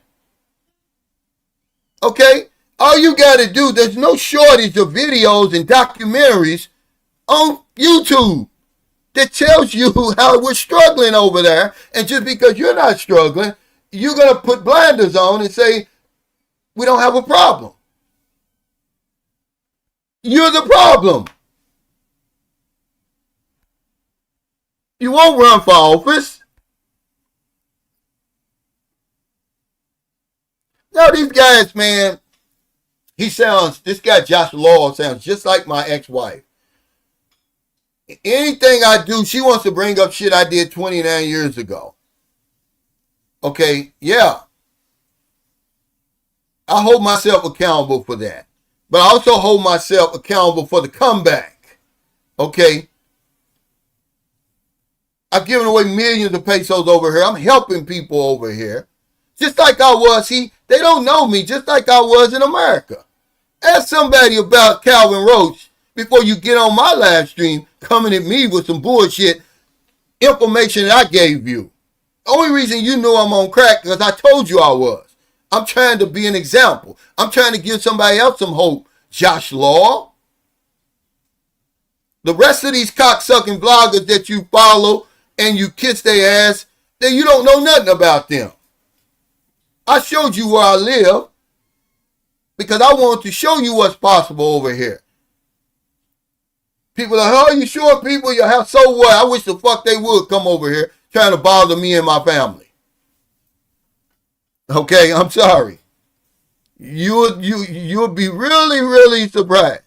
Okay? All you got to do, there's no shortage of videos and documentaries on YouTube that tells you how we're struggling over there. And just because you're not struggling, you're going to put blinders on and say, we don't have a problem. You're the problem. You won't run for office. Now these guys, man, this guy Josh Law sounds just like my ex-wife. Anything I do, she wants to bring up shit I did 29 years ago. Okay, yeah. I hold myself accountable for that. But I also hold myself accountable for the comeback. Okay? I've given away millions of pesos over here. I'm helping people over here. Just like I was, they don't know me, just like I was in America. Ask somebody about Calvin Roach before you get on my live stream coming at me with some bullshit information that I gave you. The only reason you knew I'm on crack because I told you I was. I'm trying to be an example. I'm trying to give somebody else some hope. Josh Law. The rest of these cocksucking vloggers that you follow and you kiss their ass, then you don't know nothing about them. I showed you where I live because I want to show you what's possible over here. People are like, oh, you sure people? You have so what? I wish the fuck they would come over here trying to bother me and my family. Okay, I'm sorry. You'll be really, really surprised.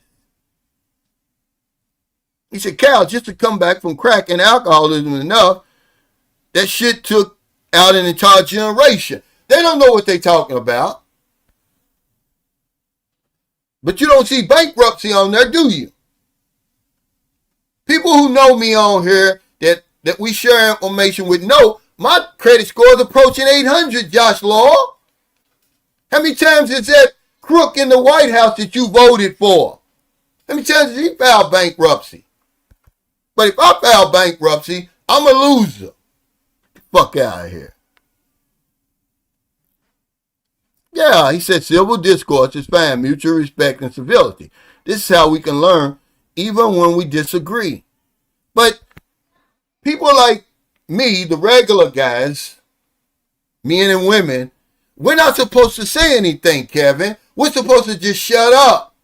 He said, Cal, just to come back from crack and alcoholism enough, that shit took out an entire generation. They don't know what they're talking about. But you don't see bankruptcy on there, do you? People who know me on here that we share information with know my credit score is approaching 800, Josh Law. How many times is that crook in the White House that you voted for? How many times did he file bankruptcy? But if I file bankruptcy, I'm a loser. Fuck out of here. Yeah, he said civil discourse is fine, mutual respect and civility. This is how we can learn even when we disagree. But people like me, the regular guys, men and women, we're not supposed to say anything, Kevin. We're supposed to just shut up.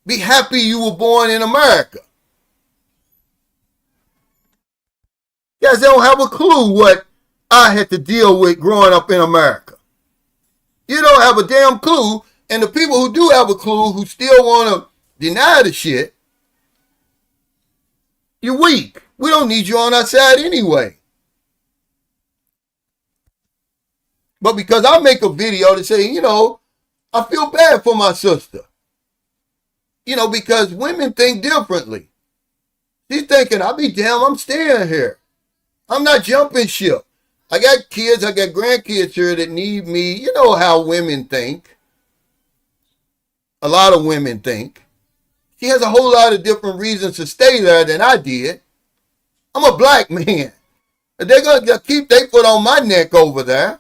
Be happy you were born in America. Guys, they don't have a clue what I had to deal with growing up in America. You don't have a damn clue, and the people who do have a clue who still want to deny the shit, you're weak. We don't need you on our side anyway. But because I make a video to say, I feel bad for my sister. Because women think differently. She's thinking, I'll be damn, I'm staying here. I'm not jumping ship. I got kids, I got grandkids here that need me. You know how women think. A lot of women think. She has a whole lot of different reasons to stay there than I did. I'm a black man. They're going to keep their foot on my neck over there.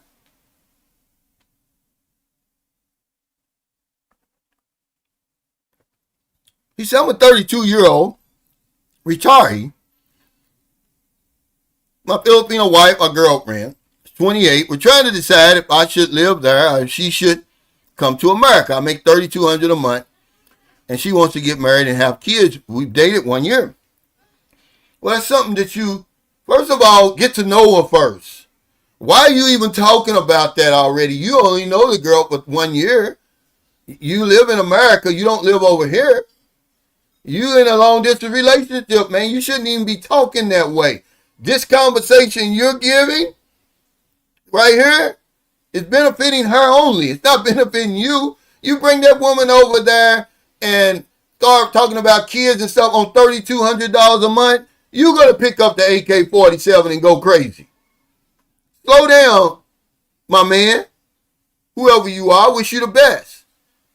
He said, I'm a 32-year-old retiree My Filipino wife, or girlfriend, is 28. We're trying to decide if I should live there or if she should come to America. I make $3,200 a month, and she wants to get married and have kids. We've dated 1 year. Well, that's something that you, first of all, get to know her first. Why are you even talking about that already? You only know the girl for 1 year. You live in America. You don't live over here. You in a long distance relationship, man. You shouldn't even be talking that way. This conversation you're giving right here is benefiting her only. It's not benefiting you. You bring that woman over there and start talking about kids and stuff on $3,200 a month, you're going to pick up the AK-47 and go crazy. Slow down, my man. Whoever you are, I wish you the best.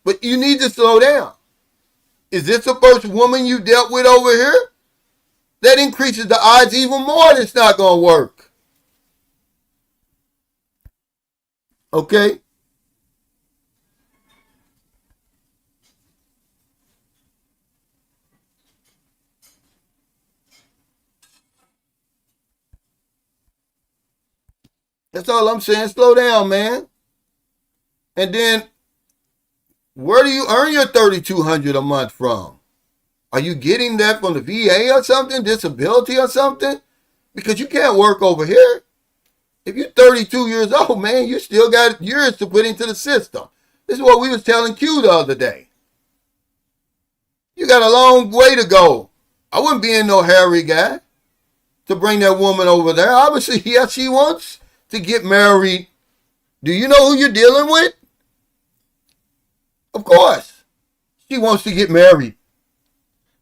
But you need to slow down. Is this the first woman you dealt with over here? That increases the odds even more that it's not going to work. Okay? That's all I'm saying. Slow down, man. And then, where do you earn your $3,200 a month from? Are you getting that from the VA or something? Disability or something? Because you can't work over here. If you're 32 years old, man, you still got years to put into the system. This is what we was telling Q the other day. You got a long way to go. I wouldn't be in no hurry, guy, to bring that woman over there. Obviously, yes, she wants to get married. Do you know who you're dealing with? Of course. She wants to get married.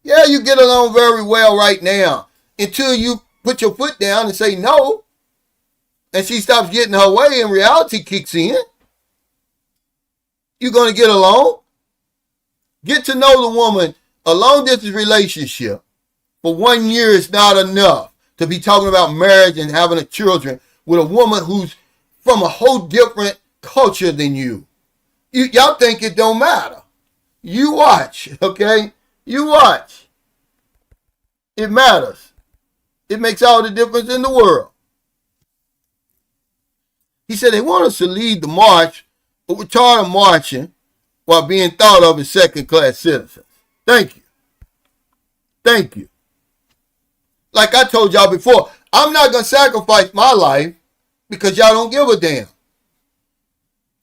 Yeah, you get along very well right now until you put your foot down and say no, and she stops getting her way and reality kicks in. You're going to get along. Get to know the woman. A long distance relationship for 1 year is not enough to be talking about marriage and having children with a woman who's from a whole different culture than you. Y'all think it don't matter. You watch, okay? You watch. It matters. It makes all the difference in the world. He said they want us to lead the march, but we're tired of marching while being thought of as second-class citizens. Thank you. Thank you. Like I told y'all before, I'm not going to sacrifice my life because y'all don't give a damn.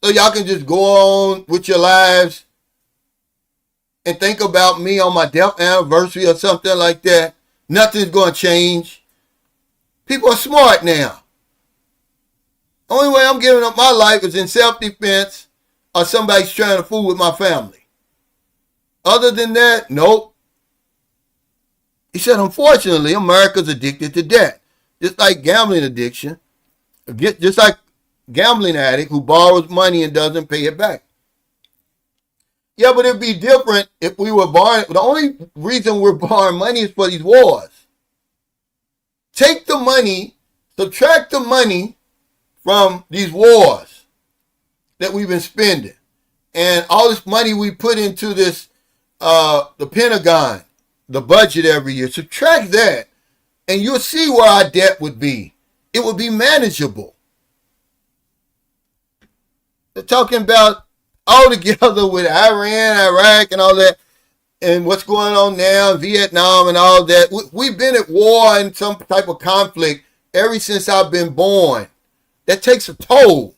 So y'all can just go on with your lives and think about me on my death anniversary or something like that. Nothing's going to change. People are smart now. Only way I'm giving up my life is in self-defense or somebody's trying to fool with my family. Other than that, nope. He said, unfortunately, America's addicted to debt. Just like gambling addiction. Just like gambling addict who borrows money and doesn't pay it back. Yeah, but it'd be different if we were borrowing. The only reason we're borrowing money is for these wars. Take the money, subtract the money from these wars that we've been spending. And all this money we put into this, the Pentagon, the budget every year. Subtract that, and you'll see where our debt would be. It would be manageable. They're talking about all together with Iran, Iraq, and all that, and what's going on now, Vietnam and all that. We've been at war and some type of conflict ever since I've been born. That takes a toll.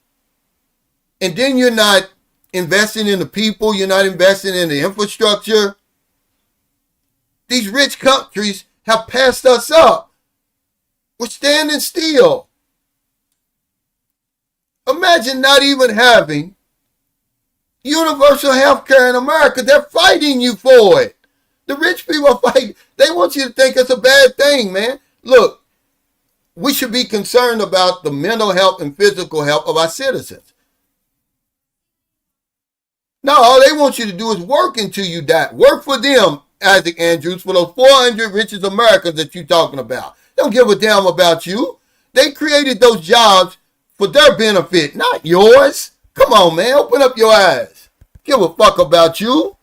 And then you're not investing in the people. You're not investing in the infrastructure. These rich countries have passed us up. We're standing still. Imagine not even having universal health care in America. They're fighting you for it. The rich people are fighting. They want you to think it's a bad thing, man. Look, we should be concerned about the mental health and physical health of our citizens. No, all they want you to do is work until you die. Work for them, Isaac Andrews, for those 400 richest Americans that you're talking about. They don't give a damn about you. They created those jobs for their benefit, not yours. Come on, man. Open up your eyes. Give a fuck about you.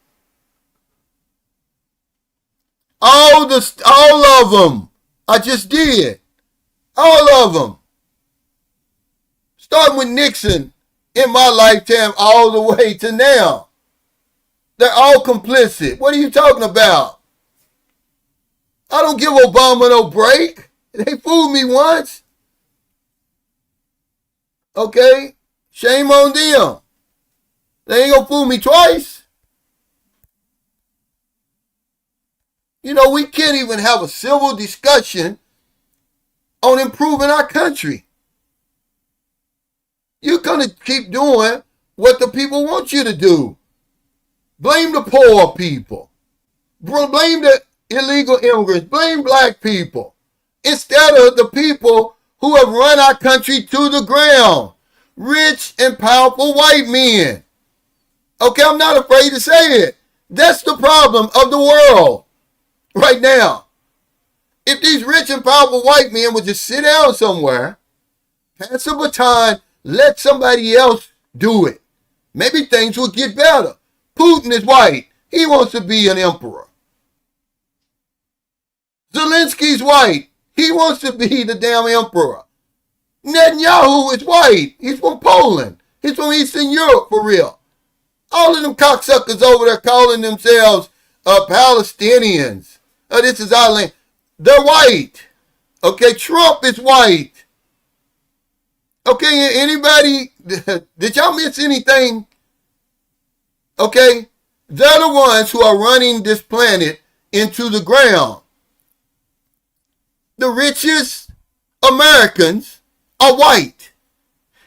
All of them. I just did. All of them. Starting with Nixon in my lifetime all the way to now. They're all complicit. What are you talking about? I don't give Obama no break. They fooled me once. Okay? Shame on them. They ain't gonna fool me twice. You know, we can't even have a civil discussion on improving our country. You're gonna keep doing what the people want you to do. Blame the poor people. Blame the illegal immigrants. Blame black people. Instead of the people who have run our country to the ground. Rich and powerful white men. Okay, I'm not afraid to say it. That's the problem of the world right now. If these rich and powerful white men would just sit down somewhere, pass a baton, let somebody else do it, maybe things will get better. Putin is white. He wants to be an emperor. Zelensky's white. He wants to be the damn emperor. Netanyahu is white. He's from Poland. He's from Eastern Europe for real. All of them cocksuckers over there calling themselves Palestinians. This is our land. They're white. Okay, Trump is white. Okay, anybody, did y'all miss anything? Okay, they're the ones who are running this planet into the ground. The richest Americans are white.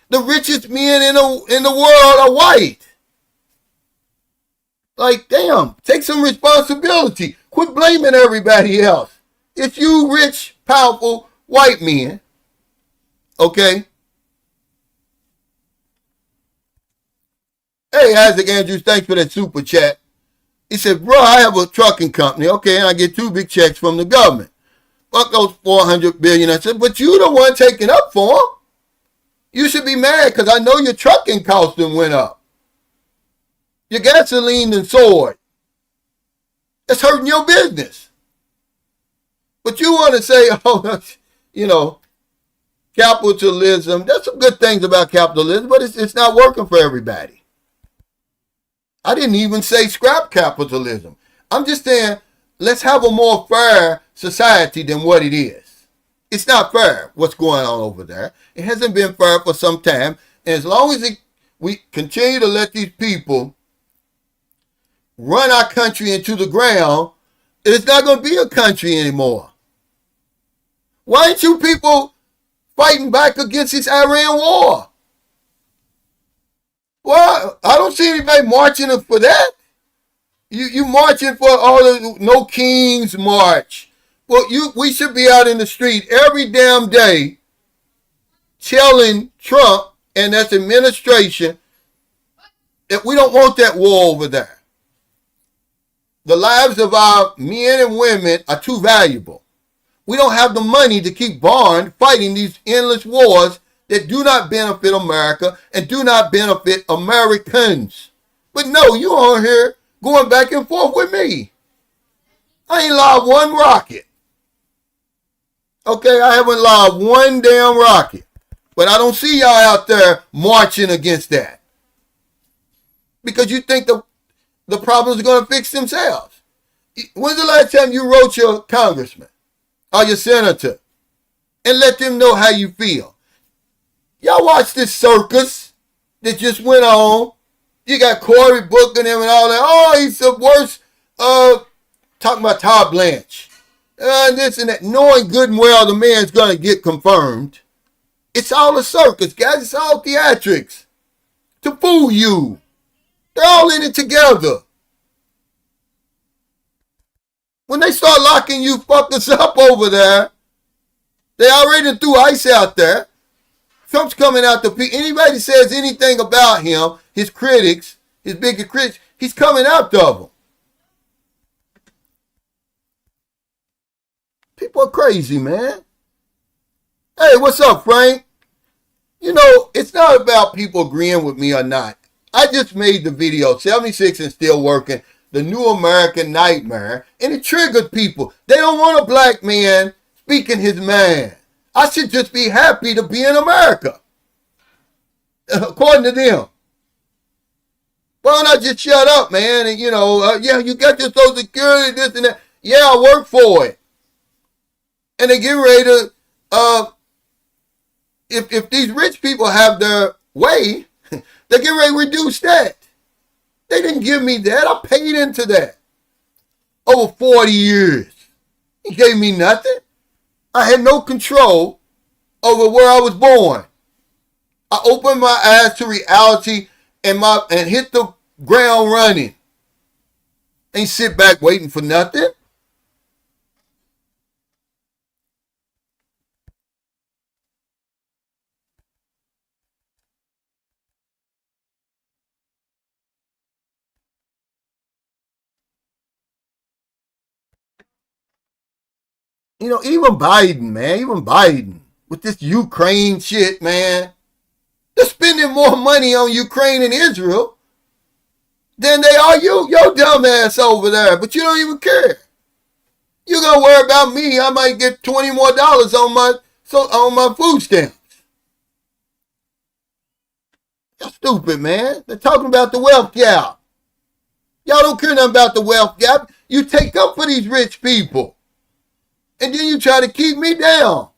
The richest men in the world are white. Like, damn, take some responsibility. Quit blaming everybody else. It's you rich, powerful, white men. Okay? Hey, Isaac Andrews, thanks for that super chat. He said, bro, I have a trucking company. Okay, and I get 2 big checks from the government. Fuck those $400 billion. I said, but you the one taking up for them. You should be mad because I know your trucking cost them went up. Your gasoline and soared. That's hurting your business. But you want to say, oh, you know, capitalism. There's some good things about capitalism, but it's not working for everybody. I didn't even say scrap capitalism. I'm just saying, let's have a more fair society than what it is. It's not fair what's going on over there. It hasn't been fair for some time. And as long as we continue to let these people run our country into the ground, it's not going to be a country anymore. Why ain't you people fighting back against this Iran war? Well, I don't see anybody marching for that. You marching for all the No Kings March. Well, we should be out in the street every damn day telling Trump and that administration that we don't want that war over there. The lives of our men and women are too valuable. We don't have the money to keep fighting these endless wars that do not benefit America and do not benefit Americans. But no, you on here going back and forth with me. I ain't lobbed one rocket. Okay, I haven't lobbed one damn rocket. But I don't see y'all out there marching against that. Because you think the problems are going to fix themselves. When's the last time you wrote your congressman or your senator and let them know how you feel? Y'all watch this circus that just went on. You got Cory Booker and him and all that. Oh, he's the worst. Talking about Todd Blanche. This and that. Knowing good and well the man's going to get confirmed. It's all a circus, guys. It's all theatrics. To fool you. They're all in it together. When they start locking you fuckers up over there, they already threw ice out there. Trump's coming out to anybody says anything about him, his critics, his biggest critics, he's coming out of them. People are crazy, man. Hey, what's up, Frank? You know, it's not about people agreeing with me or not. I just made the video, 76 and still working, the new American nightmare, and it triggered people. They don't want a black man speaking his mind. I should just be happy to be in America, according to them. Why don't I just shut up, man? And, yeah, you got your Social Security, this and that. Yeah, I work for it. And they get ready to, if these rich people have their way, they get ready to reduce that. They didn't give me that. I paid into that over 40 years. He gave me nothing. I had no control over where I was born. I opened my eyes to reality and hit the ground running. Ain't sit back waiting for nothing. Even Biden, man, with this Ukraine shit, man, they're spending more money on Ukraine and Israel than they are your dumb ass over there. But you don't even care. You're gonna worry about me. I might get $20 more on my food stamps. You're stupid, man. They're talking about the wealth gap. Y'all don't care nothing about the wealth gap. You take up for these rich people. And then you try to keep me down.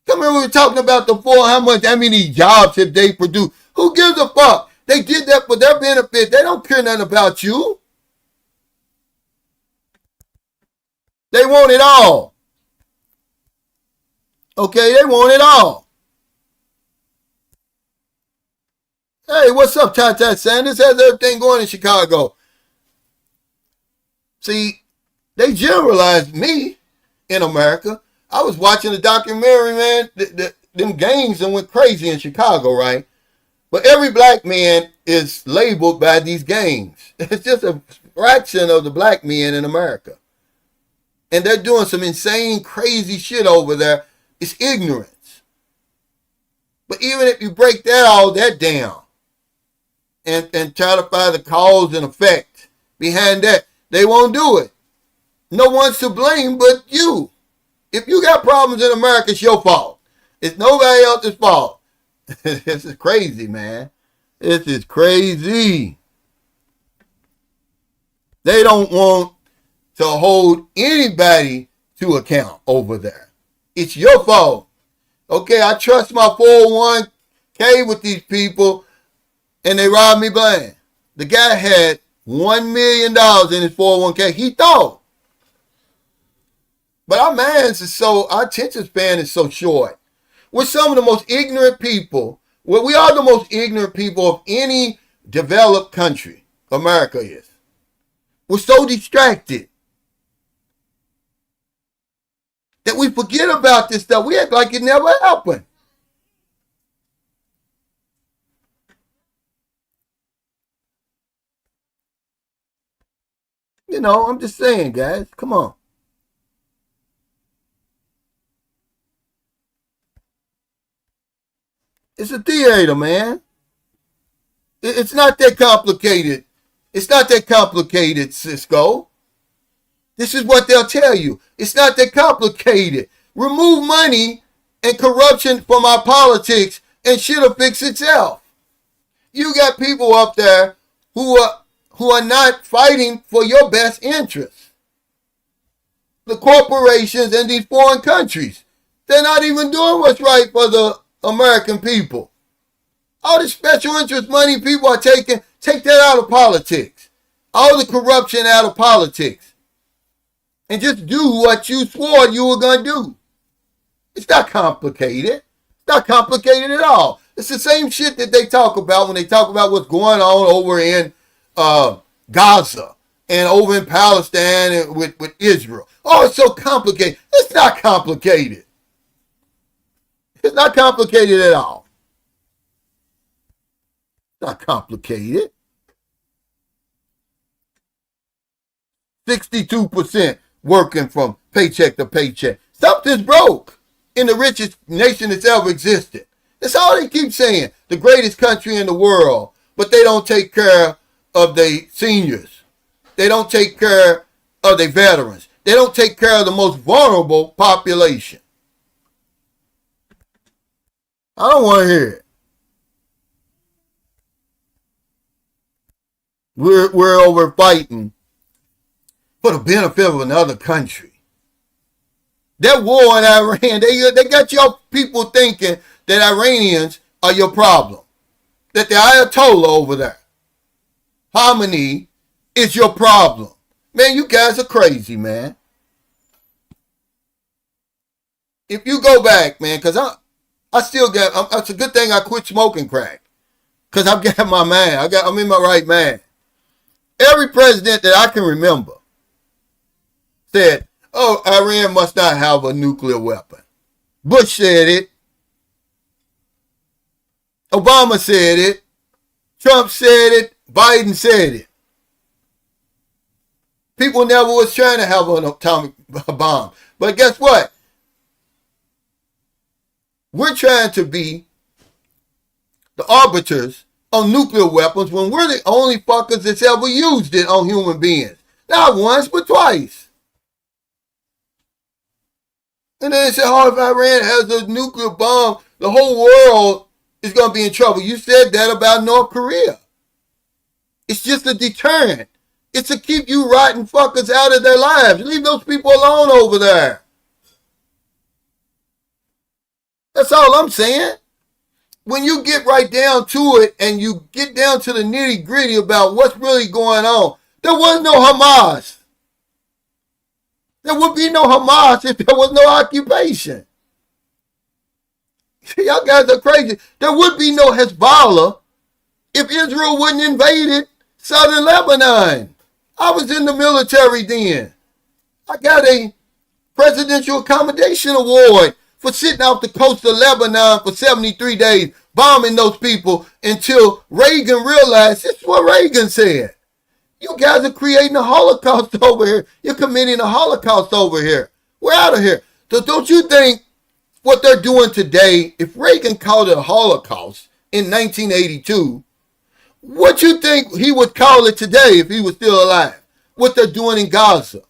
Come here, we were talking about how many jobs have they produced. Who gives a fuck? They did that for their benefit. They don't care nothing about you. They want it all. Okay, they want it all. Hey, what's up, Ty Sanders? How's everything going in Chicago? See, they generalized me in America. I was watching a documentary, man. Them gangs that went crazy in Chicago, right? But every black man is labeled by these gangs. It's just a fraction of the black men in America. And they're doing some insane, crazy shit over there. It's ignorance. But even if you break all that down and try to find the cause and effect behind that, they won't do it. No one's to blame but you. If you got problems in America, it's your fault. It's nobody else's fault. This is crazy, man. This is crazy. They don't want to hold anybody to account over there. It's your fault. Okay, I trust my 401k with these people, and they robbed me blind. The guy had $1 million in his 401k. He thought. But our attention span is so short. We're some of the most ignorant people. Well, we are the most ignorant people of any developed country. America is. We're so distracted that we forget about this stuff. We act like it never happened. I'm just saying, guys. Come on. It's a theater, man. It's not that complicated. It's not that complicated, Cisco. This is what they'll tell you. It's not that complicated. Remove money and corruption from our politics and shit'll fix itself. You got people up there who are not fighting for your best interests. The corporations and these foreign countries, they're not even doing what's right for the American people. All the special interest money people are taking, take that out of politics. All the corruption out of politics. And just do what you swore you were going to do. It's not complicated. It's not complicated at all. It's the same shit that they talk about when they talk about what's going on over in Gaza and over in Palestine with Israel. Oh, it's so complicated. It's not complicated. It's not complicated at all. It's not complicated. 62% working from paycheck to paycheck. Something's broke in the richest nation that's ever existed. That's all they keep saying. The greatest country in the world. But they don't take care of the seniors. They don't take care of the veterans. They don't take care of the most vulnerable population. I don't want to hear it. We're over fighting for the benefit of another country. That war in Iran, they got your people thinking that Iranians are your problem. That the Ayatollah over there, Khamenei, is your problem. Man, you guys are crazy, man. If you go back, man, because I still got, it's a good thing I quit smoking crack. Because I've got my mind. I'm in my right mind. Every president that I can remember said, oh, Iran must not have a nuclear weapon. Bush said it. Obama said it. Trump said it. Biden said it. People never was trying to have an atomic bomb. But guess what? We're trying to be the arbiters on nuclear weapons when we're the only fuckers that's ever used it on human beings. Not once, but twice. And then they say, oh, if Iran has a nuclear bomb, the whole world is going to be in trouble. You said that about North Korea. It's just a deterrent. It's to keep you rotten fuckers out of their lives. Leave those people alone over there. That's all I'm saying. When you get right down to it and you get down to the nitty gritty about what's really going on, there was no Hamas. There would be no Hamas if there was no occupation. Y'all guys are crazy. There would be no Hezbollah if Israel wouldn't invaded southern Lebanon. I was in the military then. I got a Presidential Accommodation Award for sitting off the coast of Lebanon for 73 days, bombing those people until Reagan realized, this is what Reagan said. You guys are creating a Holocaust over here. You're committing a Holocaust over here. We're out of here. So don't you think what they're doing today, if Reagan called it a Holocaust in 1982, what you think he would call it today if he was still alive? What they're doing in Gaza.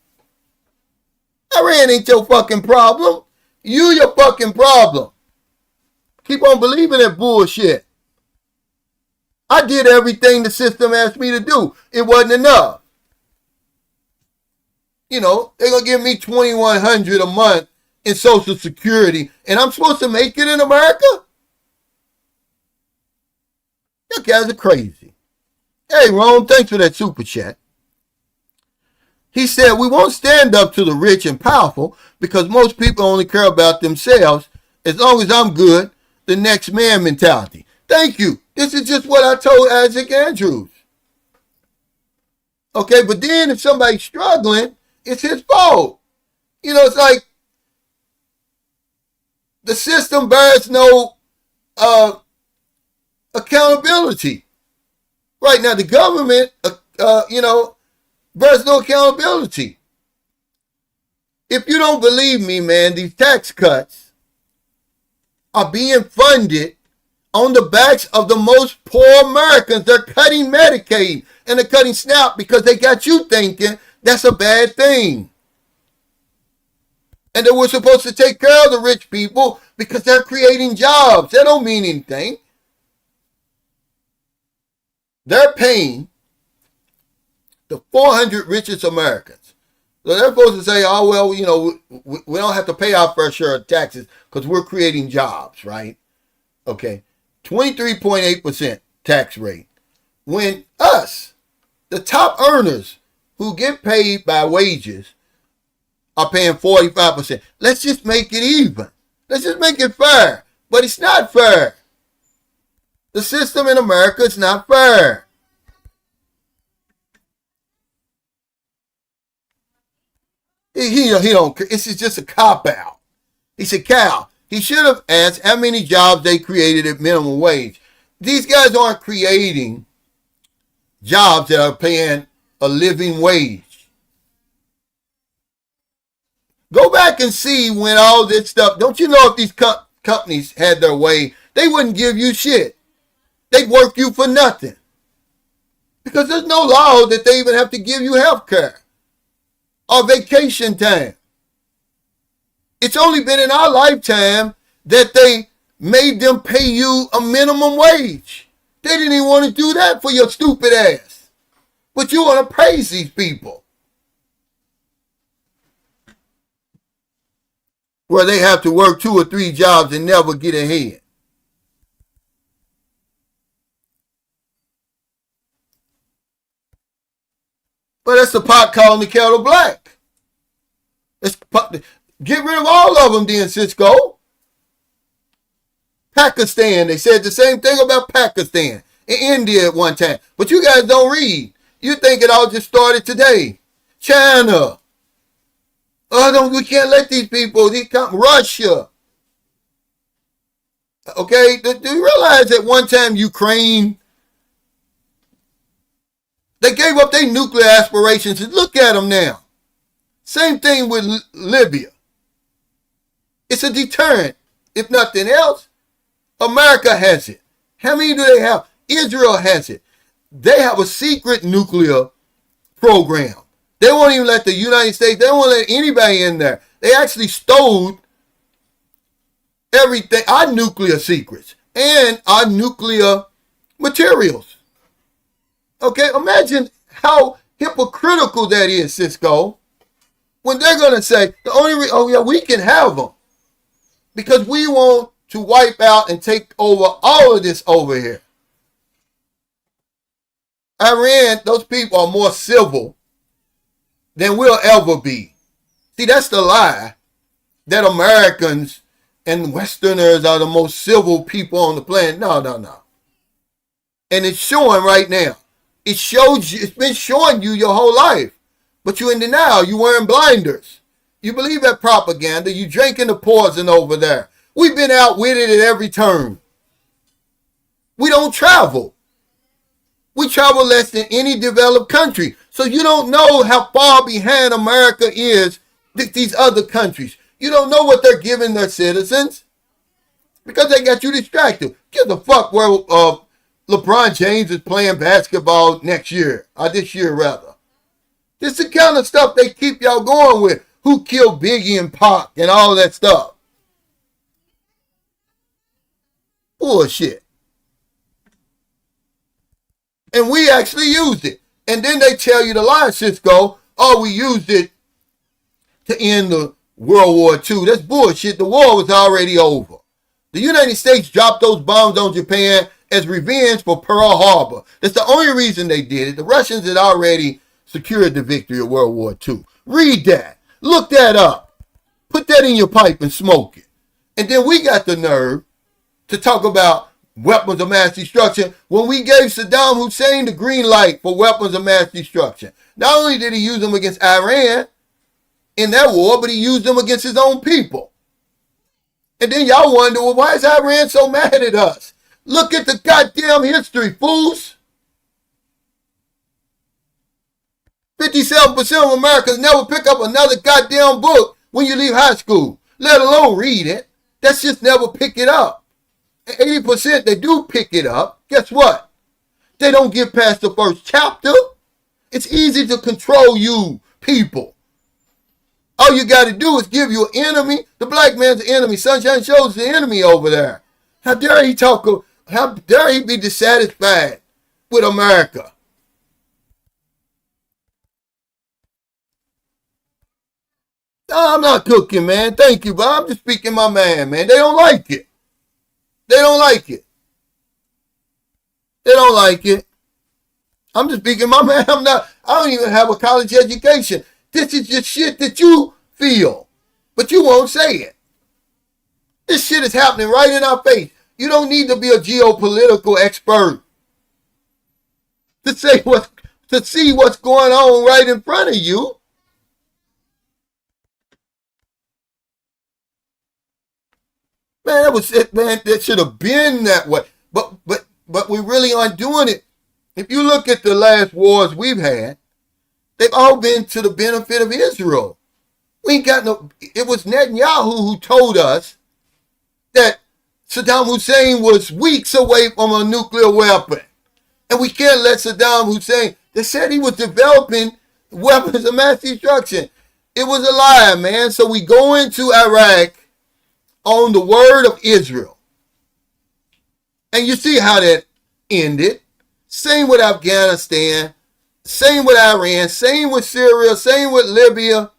Iran ain't your fucking problem. You your fucking problem. Keep on believing that bullshit. I did everything the system asked me to do. It wasn't enough. You know, they're going to give me $2,100 a month in Social Security, and I'm supposed to make it in America? You guys are crazy. Hey, Ron, thanks for that super chat. He said, we won't stand up to the rich and powerful because most people only care about themselves. As long as I'm good, the next man mentality. Thank you. This is just what I told Isaac Andrews. Okay, but then if somebody's struggling, it's his fault. You know, it's like the system bears no accountability. Right now, the government, bears no accountability. If you don't believe me, man, these tax cuts are being funded on the backs of the most poor Americans. They're cutting Medicaid and they're cutting SNAP because they got you thinking that's a bad thing. And that we're supposed to take care of the rich people because they're creating jobs. That don't mean anything. They're paying the 400 richest Americans. So they're supposed to say, oh, well, you know, we don't have to pay our fair share of taxes because we're creating jobs, right? Okay. 23.8% tax rate. When us, the top earners who get paid by wages, are paying 45%. Let's just make it even. Let's just make it fair. But it's not fair. The system in America is not fair. He don't. This is just a cop-out. He said, Cal, he should have asked how many jobs they created at minimum wage. These guys aren't creating jobs that are paying a living wage. Go back and see when all this stuff, don't you know if these companies had their way, they wouldn't give you shit. They'd work you for nothing. Because there's no law that they even have to give you health care or vacation time. It's only been in our lifetime that they made them pay you a minimum wage. They didn't even want to do that for your stupid ass. But you want to praise these people. Where they have to work 2 or 3 jobs and never get ahead. But that's the pot calling the kettle black. Get rid of all of them then, Cisco. Pakistan, they said the same thing about Pakistan and India at one time. But you guys don't read. You think it all just started today. China. We can't let these people, Russia. Okay, do you realize at one time Ukraine, they gave up their nuclear aspirations, and look at them now. Same thing with Libya. It's a deterrent. If nothing else, America has it. How many do they have? Israel has it. They have a secret nuclear program. They won't even let the United States, they won't let anybody in there. They actually stole everything, our nuclear secrets and our nuclear materials. Okay, imagine how hypocritical that is, Cisco. When they're going to say, the only reason, we can have them. Because we want to wipe out and take over all of this over here. Iran, those people are more civil than we'll ever be. See, that's the lie, that Americans and Westerners are the most civil people on the planet. No. And it's showing right now. It shows you, it's been showing you your whole life. But you're in denial. You're wearing blinders. You believe that propaganda. You drinking the poison over there. We've been outwitted at every turn. We don't travel. We travel less than any developed country. So you don't know how far behind America is these other countries. You don't know what they're giving their citizens because they got you distracted. Give a fuck where LeBron James is playing basketball next year, or this year rather. This is the kind of stuff they keep y'all going with. Who killed Biggie and Pac and all that stuff. Bullshit. And we actually used it. And then they tell you the lie, Cisco, we used it to end the World War II. That's bullshit. The war was already over. The United States dropped those bombs on Japan as revenge for Pearl Harbor. That's the only reason they did it. The Russians had already secured the victory of World War II. Read that. Look that up. Put that in your pipe and smoke it. And then we got the nerve to talk about weapons of mass destruction when we gave Saddam Hussein the green light for weapons of mass destruction. Not only did he use them against Iran in that war, but he used them against his own people. And then y'all wonder, well, why is Iran so mad at us? Look at the goddamn history, fools. 57% of Americans never pick up another goddamn book when you leave high school, let alone read it. That's just never pick it up. 80% they do pick it up. Guess what? They don't get past the first chapter. It's easy to control you people. All you got to do is give you an enemy. The black man's the enemy. Sunshine Shows the enemy over there. How dare he talk? How dare he be dissatisfied with America? No, I'm not cooking, man. Thank you, but I'm just speaking my man, man. They don't like it. They don't like it. They don't like it. I'm just speaking my man. I don't even have a college education. This is just shit that you feel, but you won't say it. This shit is happening right in our face. You don't need to be a geopolitical expert to see what's going on right in front of you. Man, that was it, man. That should have been that way. But we really aren't doing it. If you look at the last wars we've had, they've all been to the benefit of Israel. We ain't got no. It was Netanyahu who told us that Saddam Hussein was weeks away from a nuclear weapon. And we can't let Saddam Hussein. They said he was developing weapons of mass destruction. It was a lie, man. So we go into Iraq on the word of Israel. And you see how that ended. Same with Afghanistan. Same with Iran. Same with Syria. Same with Libya.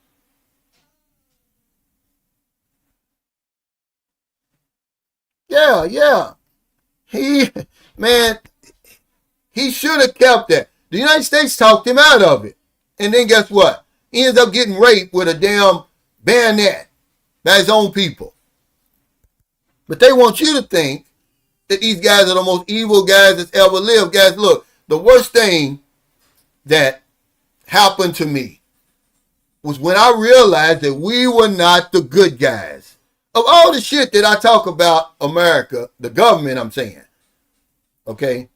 Yeah. He, man, he should have kept that. The United States talked him out of it. And then guess what? He ends up getting raped with a damn bayonet by his own people. But they want you to think that these guys are the most evil guys that's ever lived. Guys, look, the worst thing that happened to me was when I realized that we were not the good guys. Of all the shit that I talk about America, the government I'm saying, okay?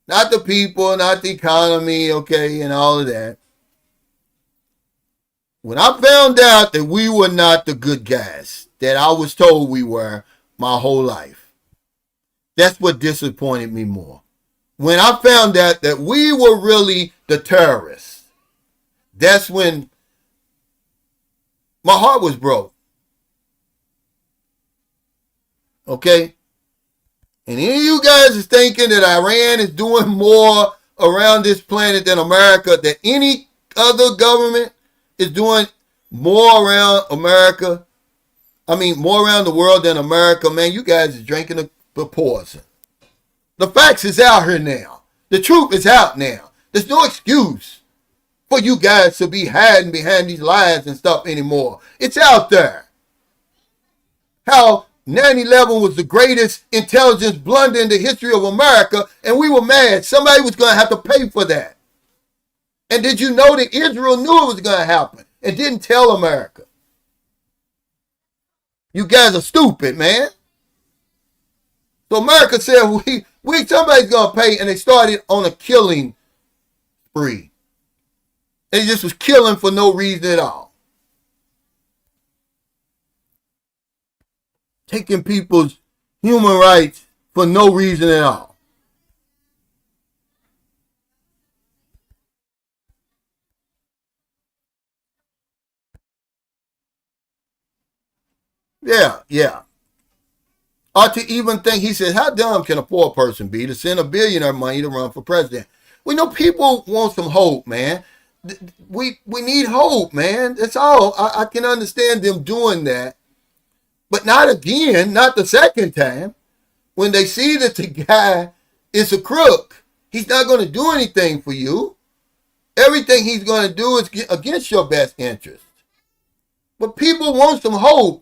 Not the people, not the economy, okay, and all of that. When I found out that we were not the good guys that I was told we were my whole life, that's what disappointed me more. When I found out that we were really the terrorists, that's when my heart was broke. Okay? And any of you guys is thinking that Iran is doing more around this planet than America, that any other government is doing more around America, more around the world than America, man, you guys is drinking the poison. The facts is out here now. The truth is out now. There's no excuse for you guys to be hiding behind these lies and stuff anymore. It's out there. How 9/11 was the greatest intelligence blunder in the history of America, and we were mad. Somebody was going to have to pay for that. And did you know that Israel knew it was going to happen and didn't tell America? You guys are stupid, man. So America said, somebody's going to pay, and they started on a killing spree. They just was killing for no reason at all. Taking people's human rights for no reason at all. Yeah. Or to even think, he said, how dumb can a poor person be to send a billionaire money to run for president? We know people want some hope, man. We need hope, man. That's all. I can understand them doing that. But not again, not the second time. When they see that the guy is a crook, he's not going to do anything for you. Everything he's going to do is against your best interest. But people want some hope.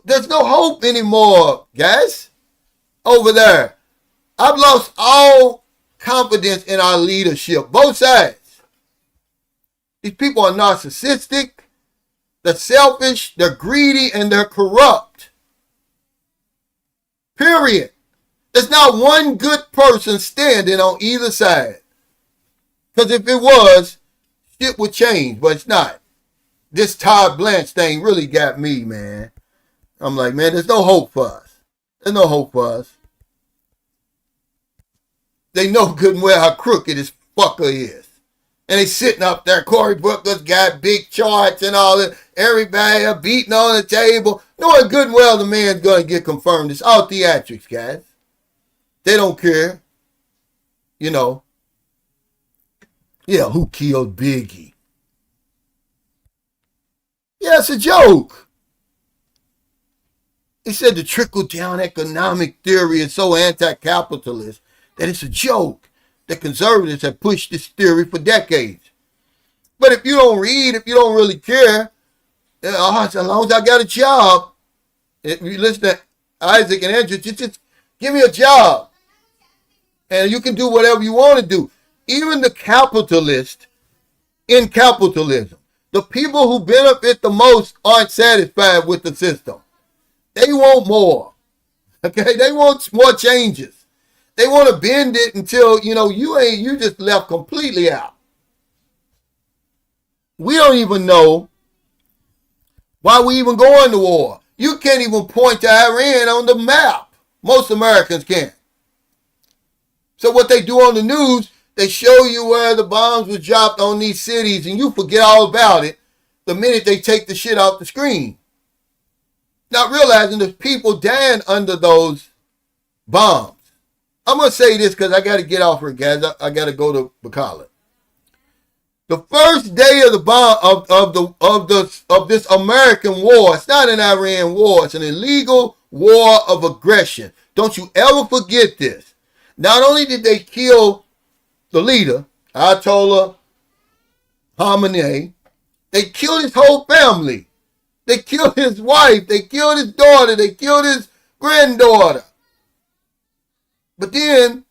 There's no hope anymore, guys. Over there. I've lost all confidence in our leadership. Both sides. These people are narcissistic. They're selfish. They're greedy. And they're corrupt. Period. There's not one good person standing on either side. Because if it was, shit would change. But it's not. This Todd Blanche thing really got me, man. I'm like, man, there's no hope for us. There's no hope for us. They know good and well how crooked this fucker is. And they sitting up there. Cory Booker's got big charts and all that. Everybody beating on the table. Knowing good and well the man's going to get confirmed. It's all theatrics, guys. They don't care. You know. Yeah, who killed Biggie? Yeah, it's a joke. He said the trickle-down economic theory is so anti-capitalist that it's a joke. The conservatives have pushed this theory for decades. But if you don't read, if you don't really care, as long as I got a job, if you listen to Isaac and Andrew, just give me a job. And you can do whatever you want to do. Even the capitalists in capitalism, the people who benefit the most aren't satisfied with the system. They want more. Okay? They want more changes. They want to bend it until, you just left completely out. We don't even know why we even going to war. You can't even point to Iran on the map. Most Americans can't. So what they do on the news, they show you where the bombs were dropped on these cities and you forget all about it the minute they take the shit off the screen. Not realizing there's people dying under those bombs. I'm going to say this because I got to get off here, guys. I got to go to Bacala. The first day of the bomb of this American war, it's not an Iran war, it's an illegal war of aggression. Don't you ever forget this. Not only did they kill the leader, Ayatollah Khamenei, they killed his whole family. They killed his wife, they killed his daughter, they killed his granddaughter. But then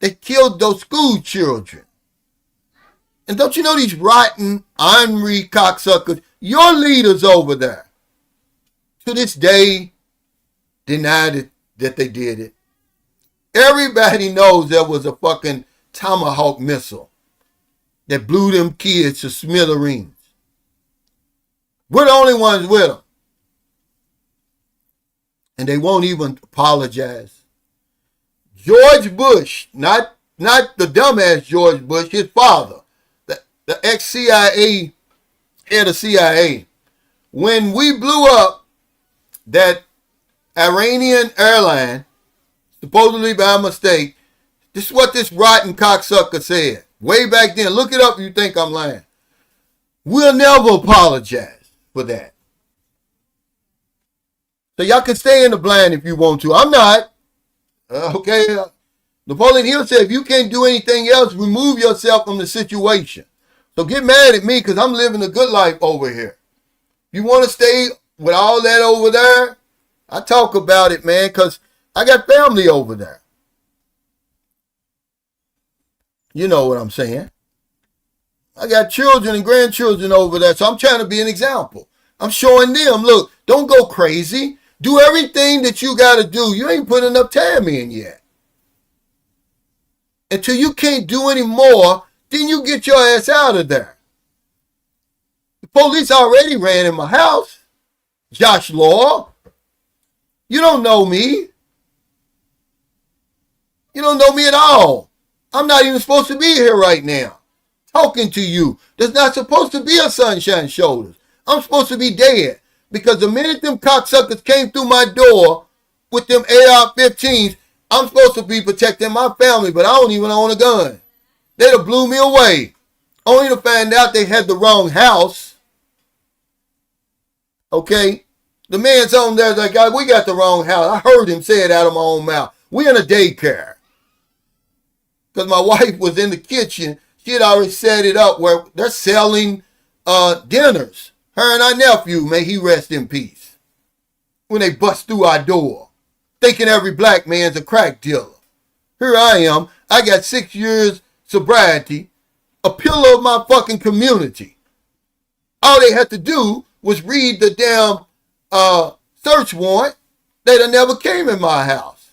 they killed those school children. And don't you know these rotten, ornery cocksuckers, your leaders over there, to this day, denied it, that they did it. Everybody knows there was a fucking Tomahawk missile that blew them kids to smithereens. We're the only ones with them. And they won't even apologize. George Bush, not the dumbass George Bush, his father, the ex-CIA, head of CIA, when we blew up that Iranian airline, supposedly by mistake, this is what this rotten cocksucker said. Way back then. Look it up if you think I'm lying. We'll never apologize for that. So y'all can stay in the blind if you want to. I'm not. Okay? Napoleon Hill said, if you can't do anything else, remove yourself from the situation. So get mad at me because I'm living a good life over here. You want to stay with all that over there? I talk about it, man, because I got family over there. You know what I'm saying. I got children and grandchildren over there, so I'm trying to be an example. I'm showing them, look, don't go crazy. Do everything that you got to do. You ain't put enough time in yet. Until you can't do any more, then you get your ass out of there. The police already ran in my house. Josh Law. You don't know me. You don't know me at all. I'm not even supposed to be here right now. Talking to you. There's not supposed to be a sunshine shoulders. I'm supposed to be dead. Because the minute them cocksuckers came through my door with them AR-15s, I'm supposed to be protecting my family, but I don't even own a gun. They'd have blew me away. Only to find out they had the wrong house. Okay? The man's on there like, God, we got the wrong house. I heard him say it out of my own mouth. We in a daycare. Because my wife was in the kitchen. She had already set it up where they're selling dinners. Her and our nephew, may he rest in peace. When they bust through our door. Thinking every black man's a crack dealer. Here I am. I got 6 years sobriety. A pillar of my fucking community. All they had to do was read the damn search warrant. They'd have never came in my house.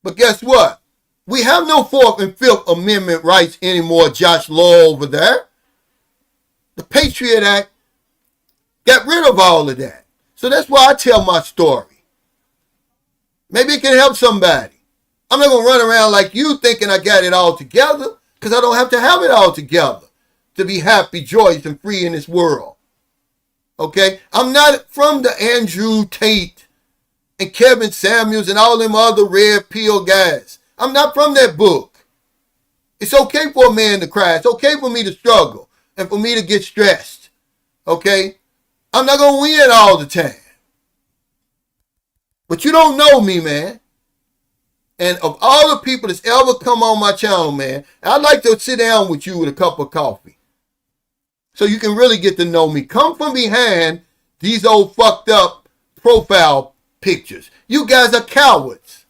But guess what? We have no 4th and 5th Amendment rights anymore, Josh Law over there. The Patriot Act got rid of all of that. So that's why I tell my story. Maybe it can help somebody. I'm not going to run around like you thinking I got it all together because I don't have to have it all together to be happy, joyous, and free in this world. Okay? I'm not from the Andrew Tate and Kevin Samuels and all them other red pill guys. I'm not from that book. It's okay for a man to cry. It's okay for me to struggle and for me to get stressed. Okay? I'm not going to win all the time. But you don't know me, man. And of all the people that's ever come on my channel, man, I'd like to sit down with you with a cup of coffee. So you can really get to know me. Come from behind these old fucked up profile pictures. You guys are cowards.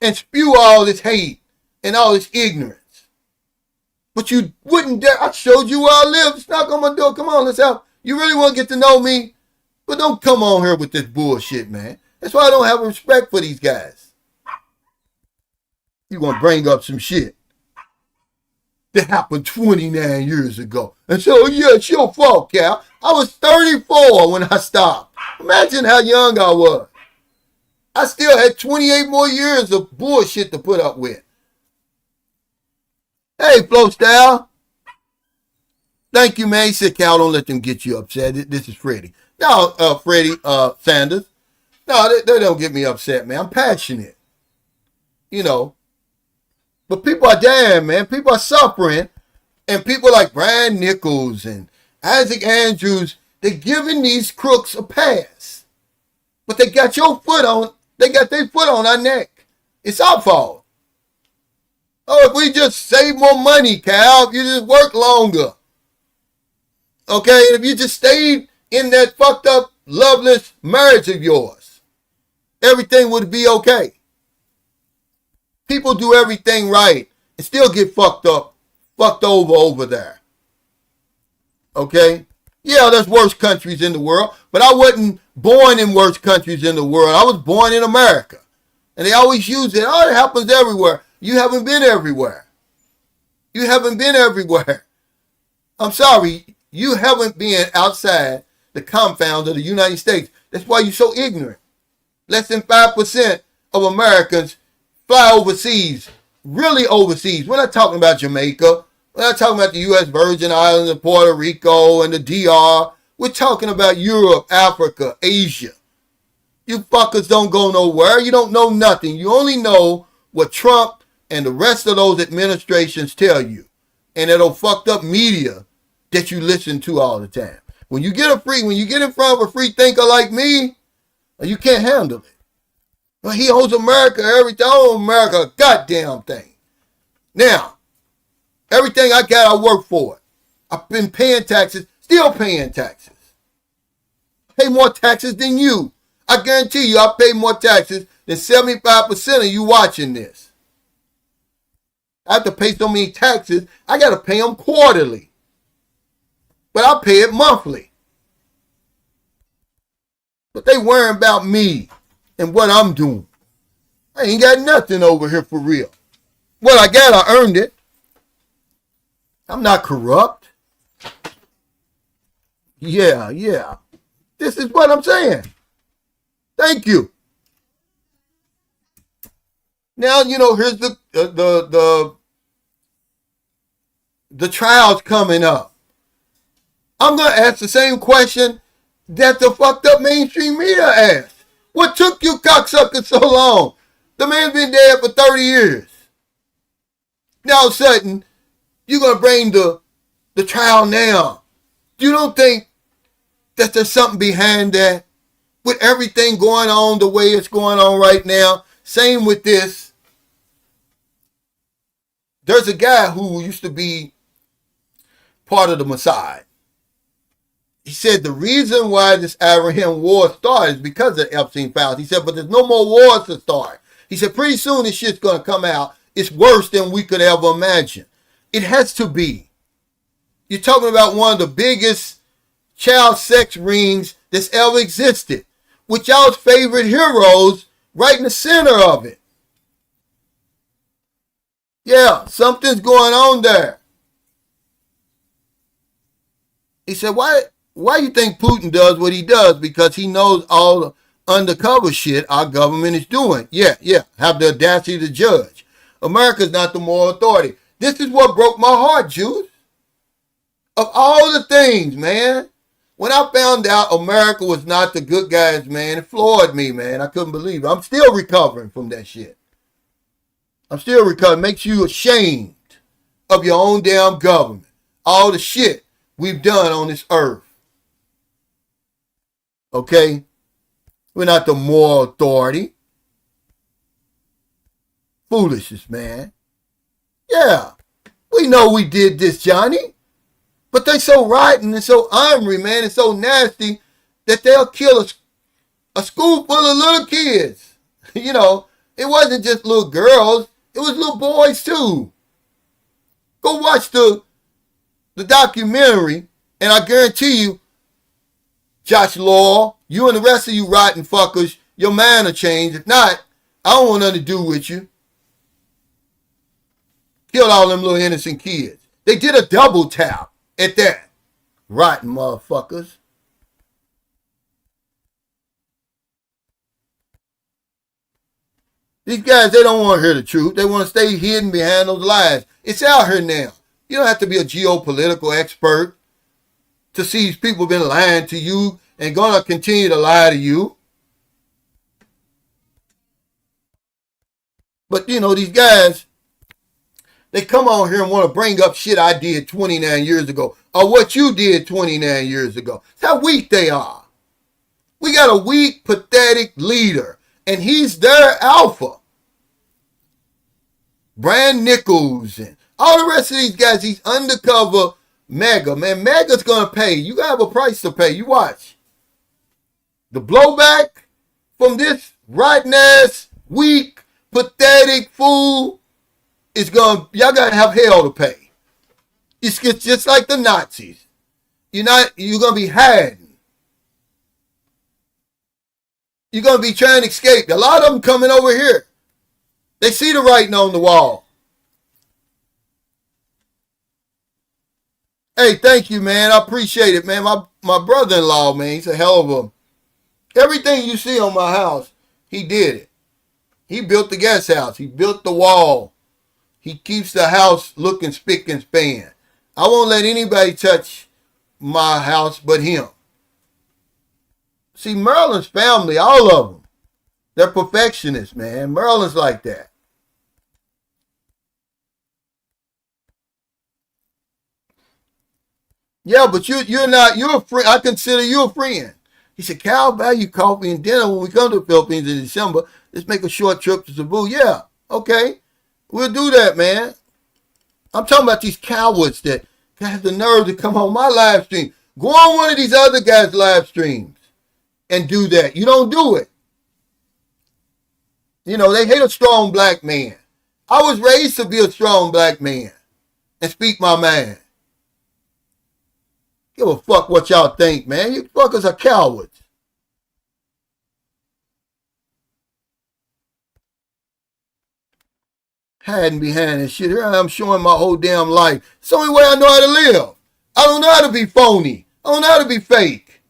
And spew all this hate and all this ignorance. But you wouldn't dare. I showed you where I live. It's knock on my door. Come on, let's have. You really want to get to know me? But don't come on here with this bullshit, man. That's why I don't have respect for these guys. You want to bring up some shit that happened 29 years ago. And so, yeah, it's your fault, Cal. I was 34 when I stopped. Imagine how young I was. I still had 28 more years of bullshit to put up with. Hey, Flow Style. Thank you, man. He said, Cal, don't let them get you upset. This is Freddie. Now, Freddie Sanders. No, they don't get me upset, man. I'm passionate, you know. But people are dying, man. People are suffering. And people like Brian Nichols and Isaac Andrews, they're giving these crooks a pass. But they got their foot on our neck. It's our fault. Oh, if we just save more money, Cal, if you just work longer. Okay, if you just stayed in that fucked up, loveless marriage of yours, everything would be okay. People do everything right and still get fucked over there. Okay? Yeah, there's worse countries in the world, but I wasn't born in worse countries in the world. I was born in America. And they always use it. Oh, it happens everywhere. You haven't been everywhere. You haven't been everywhere. I'm sorry. You haven't been outside the confines of the United States. That's why you're so ignorant. Less than 5% of Americans fly overseas. Really overseas. We're not talking about Jamaica. We're not talking about the U.S. Virgin Islands and Puerto Rico and the DR. We're talking about Europe, Africa, Asia. You fuckers don't go nowhere. You don't know nothing. You only know what Trump and the rest of those administrations tell you. And that old fucked up media that you listen to all the time. When you get in front of a free thinker like me, you can't handle it. But he owes America everything. I owe America a goddamn thing. Now, everything I got, I work for it. I've been paying taxes, still paying taxes. I pay more taxes than you. I guarantee you I pay more taxes than 75% of you watching this. I have to pay so many taxes, I got to pay them quarterly. But I pay it monthly. But they worrying about me and what I'm doing. I ain't got nothing over here for real. What I got, I earned it. I'm not corrupt. Yeah. This is what I'm saying. Thank you. Now, here's the trials coming up. I'm going to ask the same question that the fucked up mainstream media asked. What took you cocksuckers so long? The man's been dead for 30 years. Now all of a sudden, you're going to bring the trial now. You don't think that there's something behind that? With everything going on the way it's going on right now, same with this. There's a guy who used to be part of the Mossad. He said the reason why this Iran war started is because of Epstein files. He said, but there's no more wars to start. He said, pretty soon this shit's going to come out. It's worse than we could ever imagine. It has to be. You're talking about one of the biggest child sex rings that's ever existed. With y'all's favorite heroes right in the center of it. Yeah, something's going on there. He said, why you think Putin does what he does? Because he knows all the undercover shit our government is doing. Yeah, have the audacity to judge. America's not the moral authority. This is what broke my heart, Jews. Of all the things, man. When I found out America was not the good guys, man, it floored me, man. I couldn't believe it. I'm still recovering from that shit. I'm still recovering. Makes you ashamed of your own damn government. All the shit we've done on this earth. Okay? We're not the moral authority. Foolishness, man. Yeah. We know we did this, Johnny. But they so rotten and so ornery, man, and so nasty that they'll kill a school full of little kids. It wasn't just little girls. It was little boys, too. Go watch the documentary, and I guarantee you, Josh Law, you and the rest of you rotten fuckers, your mind will change. If not, I don't want nothing to do with you. Killed all them little innocent kids. They did a double tap at that. Rotten motherfuckers. These guys, they don't want to hear the truth. They want to stay hidden behind those lies. It's out here now. You don't have to be a geopolitical expert to see these people been lying to you and going to continue to lie to you. But these guys, they come on here and want to bring up shit I did 29 years ago or what you did 29 years ago. That's how weak they are. We got a weak, pathetic leader, and he's their alpha. Brand Nichols and all the rest of these guys, these undercover mega. Man, mega's going to pay. You have a price to pay. You watch. The blowback from this rotten ass, weak, pathetic fool is y'all got to have hell to pay. It's just like the Nazis. You're going to be hiding. You're going to be trying to escape. A lot of them coming over here. They see the writing on the wall. Hey, thank you, man. I appreciate it, man. My brother-in-law, man, he's a hell of a... Everything you see on my house, he did it. He built the guest house. He built the wall. He keeps the house looking spick and span. I won't let anybody touch my house but him. See, Merlin's family, all of them, they're perfectionists, man. Merlin's like that. Yeah, but you're a friend. I consider you a friend. He said, Cal, buy you coffee and dinner when we come to the Philippines in December. Let's make a short trip to Cebu. Yeah, okay. We'll do that, man. I'm talking about these cowards that have the nerve to come on my live stream. Go on one of these other guys' live streams and do that. You don't do it. They hate a strong black man. I was raised to be a strong black man and speak my mind. Give a fuck what y'all think, man. You fuckers are cowards. Hiding behind this shit. Here I am showing my whole damn life. It's the only way I know how to live. I don't know how to be phony. I don't know how to be fake.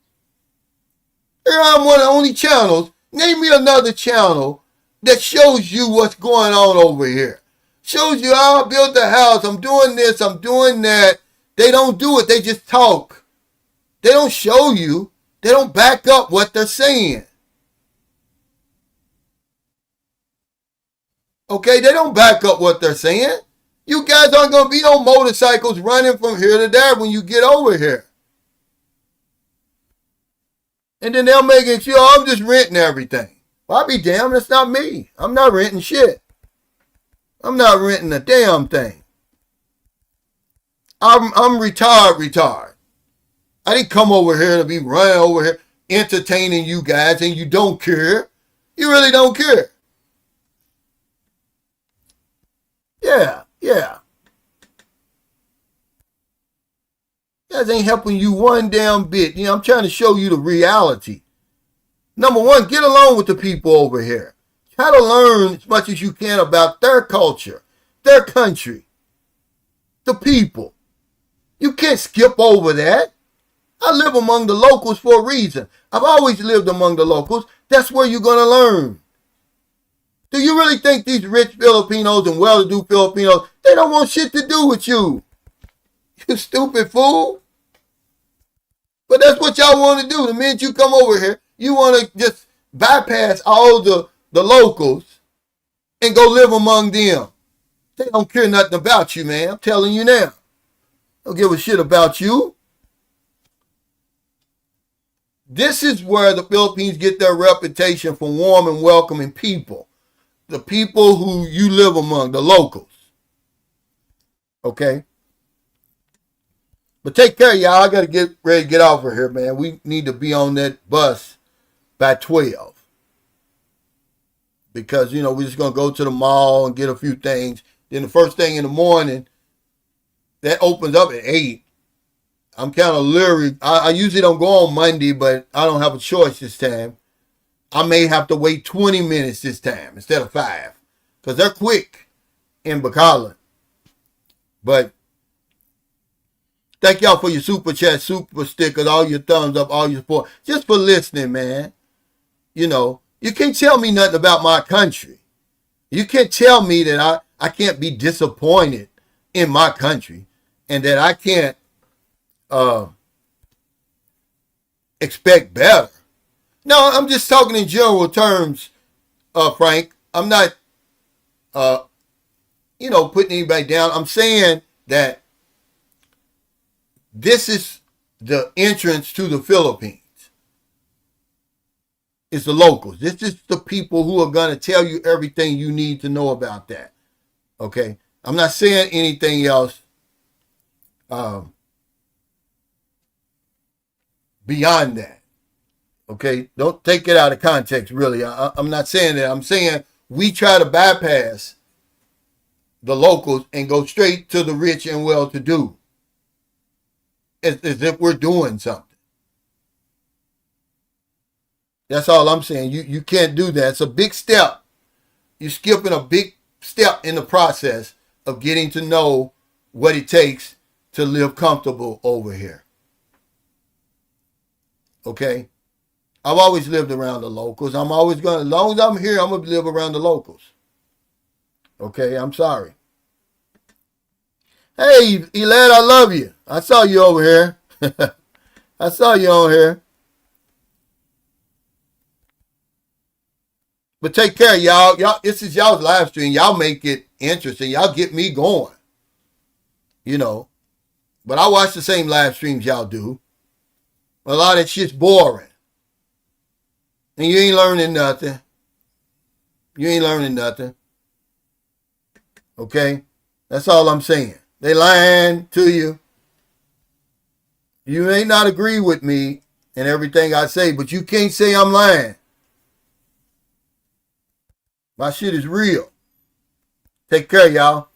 Here I'm one of the only channels. Name me another channel that shows you what's going on over here. Shows you how I built the house. I'm doing this. I'm doing that. They don't do it. They just talk. They don't show you. They don't back up what they're saying. Okay, they don't back up what they're saying. You guys aren't going to be on motorcycles running from here to there when you get over here. And then they'll make it, I'm just renting everything. Well, I'll be damned, that's not me. I'm not renting shit. I'm not renting a damn thing. I'm retired. I didn't come over here to be running over here entertaining you guys and you don't care. You really don't care. Yeah. Guys ain't helping you one damn bit. I'm trying to show you the reality. Number one, get along with the people over here. Try to learn as much as you can about their culture, their country, the people. You can't skip over that. I live among the locals for a reason. I've always lived among the locals. That's where you're going to learn. Do you really think these rich Filipinos and well-to-do Filipinos, they don't want shit to do with you? You stupid fool. But that's what y'all want to do. The minute you come over here, you want to just bypass all the locals and go live among them. They don't care nothing about you, man. I'm telling you now. Don't give a shit about you. This is where the Philippines get their reputation for warm and welcoming people. The people who you live among, the locals. Okay? But take care, y'all. I got to get ready to get off of here, man. We need to be on that bus by 12. Because, we're just going to go to the mall and get a few things. Then the first thing in the morning, that opens up at 8. I'm kind of leery. I usually don't go on Monday, but I don't have a choice this time. I may have to wait 20 minutes this time instead of 5. Because they're quick in Bacala. But thank y'all for your super chat, super stickers, all your thumbs up, all your support. Just for listening, man. You can't tell me nothing about my country. You can't tell me that I can't be disappointed in my country and that I can't expect better. No, I'm just talking in general terms, Frank. I'm not uh, putting anybody down. I'm saying that this is the entrance to the Philippines. It's the locals. This is the people who are going to tell you everything you need to know about that. Okay? I'm not saying anything else beyond that. Okay? Don't take it out of context, really. I'm not saying that. I'm saying we try to bypass the locals and go straight to the rich and well-to-do as if we're doing something. That's all I'm saying. You can't do that. It's a big step. You're skipping a big step in the process of getting to know what it takes to live comfortable over here. Okay? I've always lived around the locals. I'm always going to, as long as I'm here, I'm going to live around the locals. Okay? I'm sorry. Hey, Elad, I love you. I saw you over here. I saw you on here. But take care, y'all. This is y'all's live stream. Y'all make it interesting. Y'all get me going. But I watch the same live streams y'all do. A lot of that shit's boring. And you ain't learning nothing. You ain't learning nothing. Okay? That's all I'm saying. They lying to you. You may not agree with me and everything I say, but you can't say I'm lying. My shit is real. Take care, y'all.